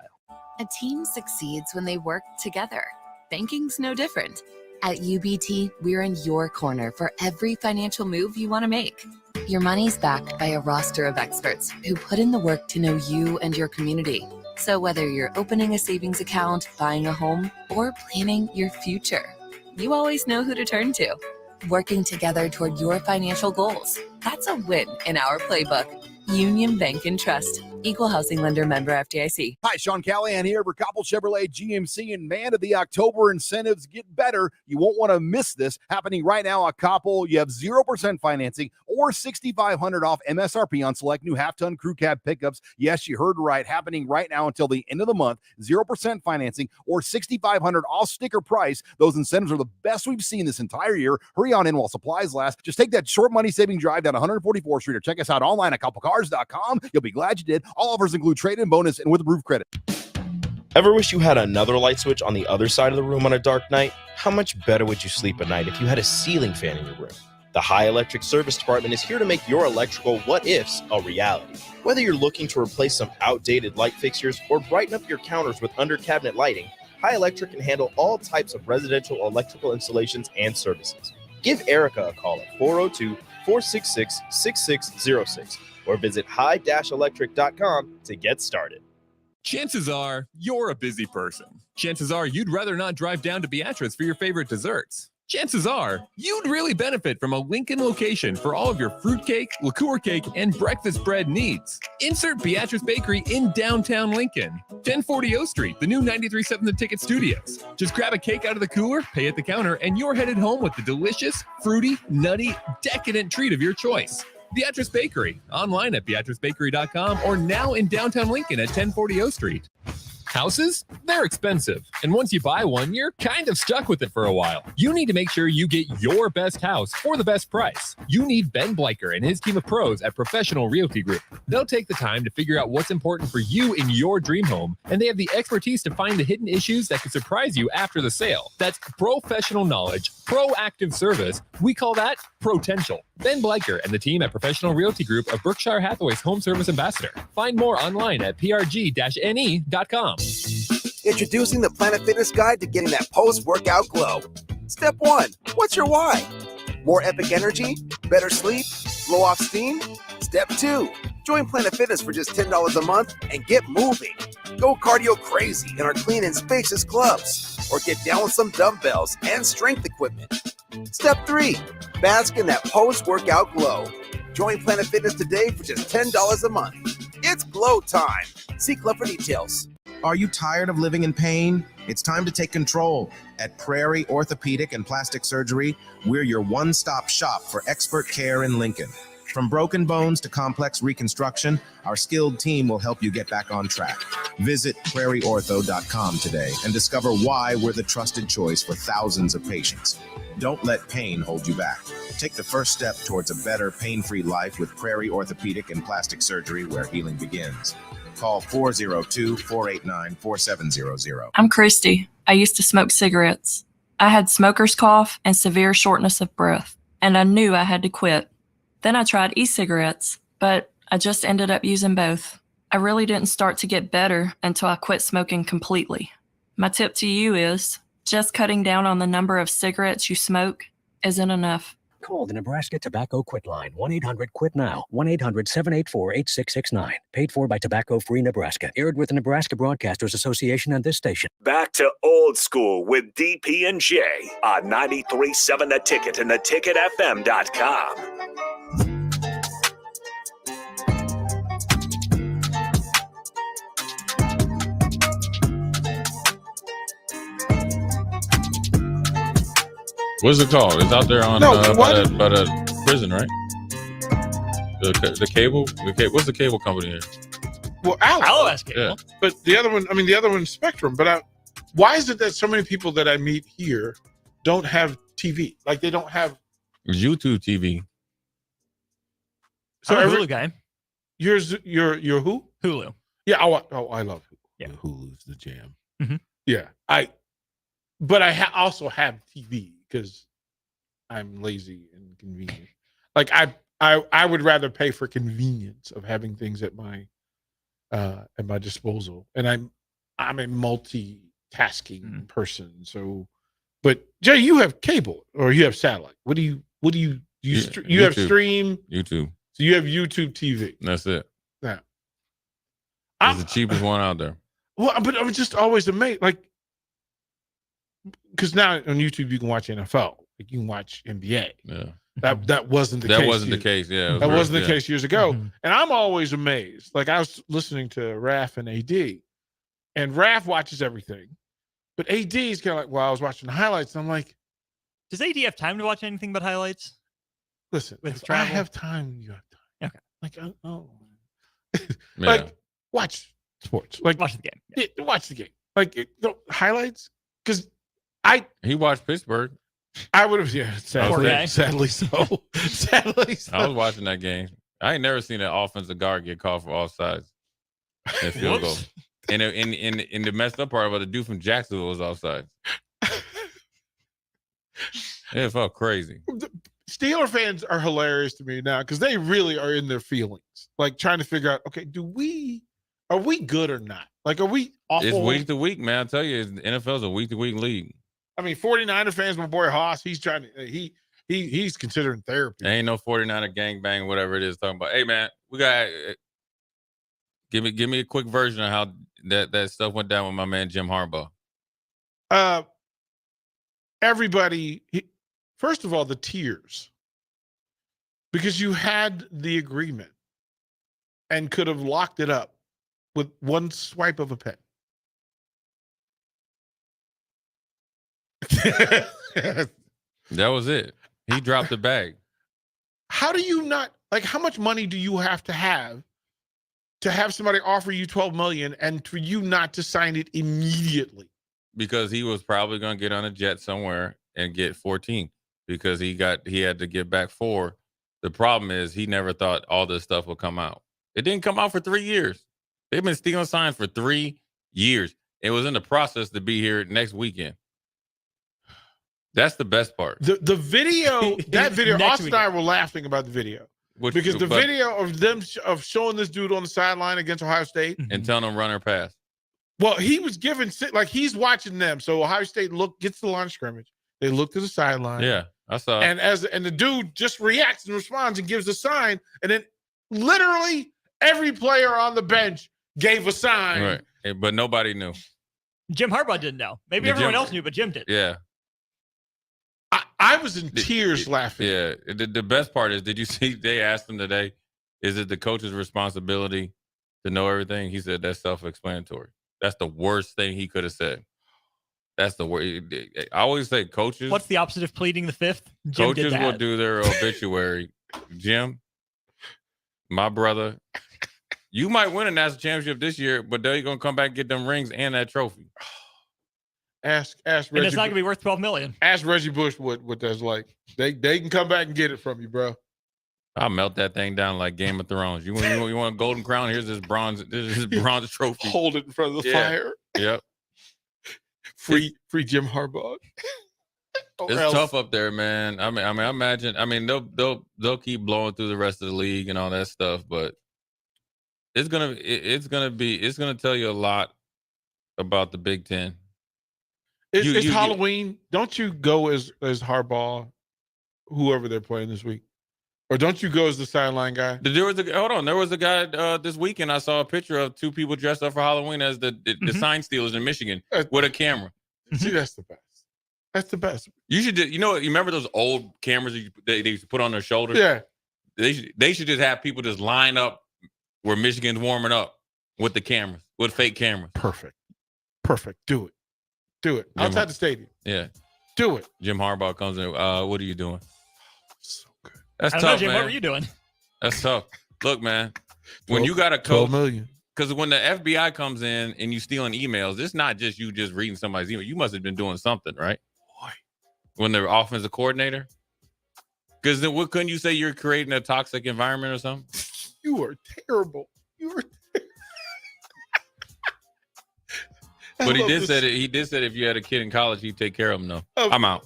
A team succeeds when they work together. Banking's no different. At UBT, we're in your corner for every financial move you want to make. Your money's backed by a roster of experts who put in the work to know you and your community. So whether you're opening a savings account, buying a home, or planning your future, you always know who to turn to. Working together toward your financial goals. That's a win in our playbook. Union Bank and Trust. Equal housing lender, member FDIC. Hi, Sean Callahan here for Koppel Chevrolet GMC, and man, of the October incentives get better. You won't want to miss this happening right now at Koppel. You have 0% financing or $6,500 off MSRP on select new half-ton crew cab pickups. Yes, you heard right, happening right now until the end of the month. 0% financing or $6,500 off sticker price. Those incentives are the best we've seen this entire year. Hurry on in while supplies last. Just take that short money saving drive down 144th Street or check us out online at koppelcars.com. You'll be glad you did. All offers include trade-in bonus and with approved credit. Ever wish you had another light switch on the other side of the room on a dark night? How much better would you sleep at night if you had a ceiling fan in your room? The High Electric Service Department is here to make your electrical what-ifs a reality. Whether you're looking to replace some outdated light fixtures or brighten up your counters with under-cabinet lighting, High Electric can handle all types of residential electrical installations and services. Give Erica a call at 402-466-6606 or visit high-electric.com to get started. Chances are you're a busy person. Chances are you'd rather not drive down to Beatrice for your favorite desserts. Chances are you'd really benefit from a Lincoln location for all of your fruitcake, liqueur cake, and breakfast bread needs. Insert Beatrice Bakery in downtown Lincoln, 1040 O Street, the new 93.7 The Ticket Studios. Just grab a cake out of the cooler, pay at the counter, and you're headed home with the delicious, fruity, nutty, decadent treat of your choice. Beatrice Bakery, online at beatricebakery.com or now in downtown Lincoln at 1040 O Street. Houses? They're expensive. And once you buy one, you're kind of stuck with it for a while. You need to make sure you get your best house for the best price. You need Ben Bleicher and his team of pros at Professional Realty Group. They'll take the time to figure out what's important for you in your dream home, and they have the expertise to find the hidden issues that could surprise you after the sale. That's professional knowledge, proactive service, We call that potential. Ben Bleicher and the team at Professional Realty Group of Berkshire Hathaway's Home Service Ambassador. Find more online at prg-ne.com. Introducing the Planet Fitness Guide to getting that post-workout glow. Step 1, what's your why? More epic energy? Better sleep? Blow off steam? Step 2, join Planet Fitness for just $10 a month and get moving. Go cardio crazy in our clean and spacious clubs, or get down with some dumbbells and strength equipment. Step 3, bask in that post-workout glow. Join Planet Fitness today for just $10 a month. It's glow time. See club for details. Are you tired of living in pain? It's time to take control. At Prairie Orthopedic and Plastic Surgery, we're your one-stop shop for expert care in Lincoln. From broken bones to complex reconstruction, our skilled team will help you get back on track. Visit prairieortho.com today and discover why we're the trusted choice for thousands of patients. Don't let pain hold you back. Take the first step towards a better, pain-free life with Prairie Orthopedic and Plastic Surgery, where healing begins. Call 402-489-4700. I'm Christy. I used to smoke cigarettes. I had smoker's cough and severe shortness of breath, and I knew I had to quit. Then I tried e-cigarettes, but I just ended up using both. I really didn't start to get better until I quit smoking completely. My tip to you is just cutting down on the number of cigarettes you smoke isn't enough. Call the Nebraska Tobacco Quit Line, 1-800-QUIT-NOW, 1-800-784-8669. Paid for by Tobacco Free Nebraska. Aired with the Nebraska Broadcasters Association and this station. Back to old school with DP and J on 93.7 The Ticket and theticketfm.com. What's it called? It's out there on by the prison, right? The cable. What's the cable company here? Well, Allo has cable. Yeah. But the other one's Spectrum. But why is it that so many people that I meet here don't have TV? Like they don't have YouTube TV. So I'm a Hulu guy. You're who? Hulu. Yeah. I love Hulu. Yeah. Hulu's the jam. Mhm. Yeah. But I also have TV because I'm lazy and convenient. Like I would rather pay for convenience of having things at my disposal, and I'm a multitasking person. So, but Jay, you have cable or you have satellite. What do you you have stream YouTube. So you have YouTube TV. That's it. Yeah. It's the cheapest one out there. Well, but I'm just always amazed, like, because now on YouTube you can watch NFL, like you can watch NBA. Yeah. That wasn't the case. That wasn't the case. Yeah. That wasn't the case years ago. And I'm always amazed. Like I was listening to Raph and AD, and Raph watches everything, but AD is kind of like, well, I was watching the highlights, and I'm like, does AD have time to watch anything but highlights? Listen, with if travel? I have time, you have time. Okay. Like, Yeah. like watch sports. Like watch the game. Yeah, watch the game. Like highlights, because he watched Pittsburgh. I would have, yeah. Sadly so. Sadly so. I was watching that game. I ain't never seen an offensive guard get called for offsides and field goal. And in the messed up part about the dude from Jacksonville was offsides. It felt crazy. Steeler fans are hilarious to me now because they really are in their feelings, like trying to figure out, okay, are we good or not? Like, are we awful? It's week to week, man. I tell you, NFL's a week to week league. I mean, 49er fans, my boy Haas, he's trying to he's considering therapy. There ain't no 49er gangbang, whatever it is talking about. Hey man, we got give me a quick version of how that stuff went down with my man Jim Harbaugh. Everybody, first of all, the tears, because you had the agreement and could have locked it up with one swipe of a pen. That was it. He dropped the bag. How do you not, like, how much money do you have to have somebody offer you $12 million and for you not to sign it immediately? Because he was probably going to get on a jet somewhere and get 14 because he had to get back 4. The problem is he never thought all this stuff would come out. It didn't come out for 3 years. They've been stealing signs for 3 years. It was in the process to be here next weekend. That's the best part. The video, that video, Next Austin and I were laughing about the video. Because the video of them of showing this dude on the sideline against Ohio State. And telling them run or pass. Well, he was given, like he's watching them. So Ohio State gets the line of scrimmage. They look to the sideline. Yeah, I saw. And the dude just reacts and responds and gives a sign. And then literally every player on the bench gave a sign. Right. But nobody knew. Jim Harbaugh didn't know. Maybe everyone else knew, but Jim did. Yeah. I was in tears laughing. Yeah. The best part is, did you see they asked him today, is it the coach's responsibility to know everything? He said that's self-explanatory. That's the worst thing he could have said. That's the worst. I always say coaches. What's the opposite of pleading the fifth? Jim Coaches will do their obituary. Jim, my brother, you might win a national championship this year, but they're going to come back and get them rings and that trophy. Ask Reggie. And it's not going to be worth $12 million. Ask Reggie Bush what that's like. They can come back and get it from you, bro. I'll melt that thing down like Game of Thrones. You want a golden crown? Here's this bronze trophy. Hold it in front of the fire. Yep. Free Jim Harbaugh. It's tough up there, man. I imagine. They'll keep blowing through the rest of the league and all that stuff, but it's gonna tell you a lot about the Big Ten. It's Halloween. Don't you go as Harbaugh, whoever they're playing this week? Or don't you go as the sideline guy? There was a guy this weekend. I saw a picture of two people dressed up for Halloween as the sign stealers in Michigan with a camera. See, that's the best. That's the best. You should, you remember those old cameras they used to put on their shoulders? Yeah. They should just have people just line up where Michigan's warming up with the cameras, with fake cameras. Perfect. Do it. Outside the stadium. Yeah. Do it. Jim Harbaugh comes in. What are you doing? So good. That's I tough, don't know, Jim, man. what were you doing? That's tough. Look, man, when you got a coach, $12 million. Because when the FBI comes in and you stealing emails, it's not just you just reading somebody's email. You must have been doing something, right? Boy. When they're offensive coordinator. Because then what couldn't you say you're creating a toxic environment or something? You are terrible. But he did say if you had a kid in college, he'd take care of him. No, I'm out.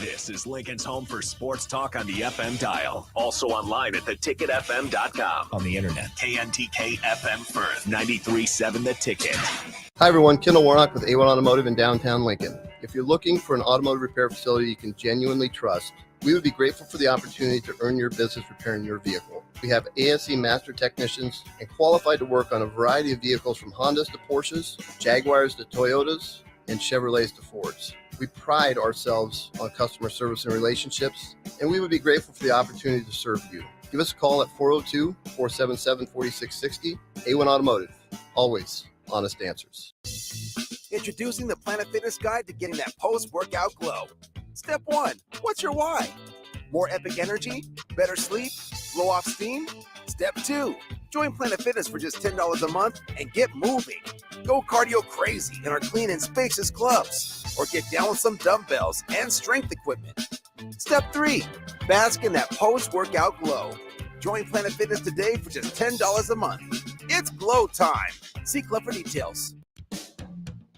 This is Lincoln's home for sports talk on the FM dial. Also online at theticketfm.com. On the internet, KNTK FM Firth, 93.7 The Ticket. Hi, everyone. Kendall Warnock with A1 Automotive in downtown Lincoln. If you're looking for an automotive repair facility you can genuinely trust, we would be grateful for the opportunity to earn your business repairing your vehicle. We have ASE master technicians and qualified to work on a variety of vehicles from Hondas to Porsches, Jaguars to Toyotas, and Chevrolets to Fords. We pride ourselves on customer service and relationships, and we would be grateful for the opportunity to serve you. Give us a call at 402-477-4660. A1 Automotive, always honest answers. Introducing the Planet Fitness Guide to getting that post-workout glow. Step 1, what's your why? More epic energy? Better sleep? Blow off steam? Step 2, join Planet Fitness for just $10 a month and get moving. Go cardio crazy in our clean and spacious clubs, or get down with some dumbbells and strength equipment. Step 3, bask in that post-workout glow. Join Planet Fitness today for just $10 a month. It's glow time. See Club for details.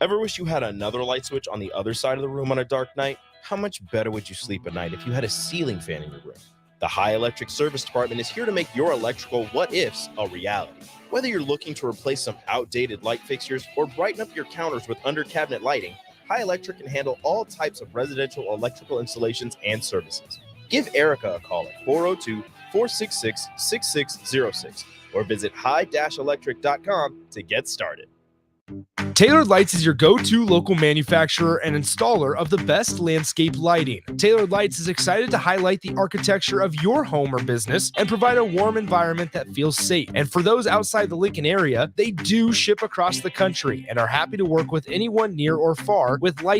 Ever wish you had another light switch on the other side of the room on a dark night? How much better would you sleep at night if you had a ceiling fan in your room? The High Electric Service Department is here to make your electrical what-ifs a reality. Whether you're looking to replace some outdated light fixtures or brighten up your counters with under-cabinet lighting, High Electric can handle all types of residential electrical installations and services. Give Erica a call at 402-466-6606 or visit high-electric.com to get started. Tailored Lights is your go-to local manufacturer and installer of the best landscape lighting. Tailored Lights is excited to highlight the architecture of your home or business and provide a warm environment that feels safe. And for those outside the Lincoln area, they do ship across the country and are happy to work with anyone near or far with light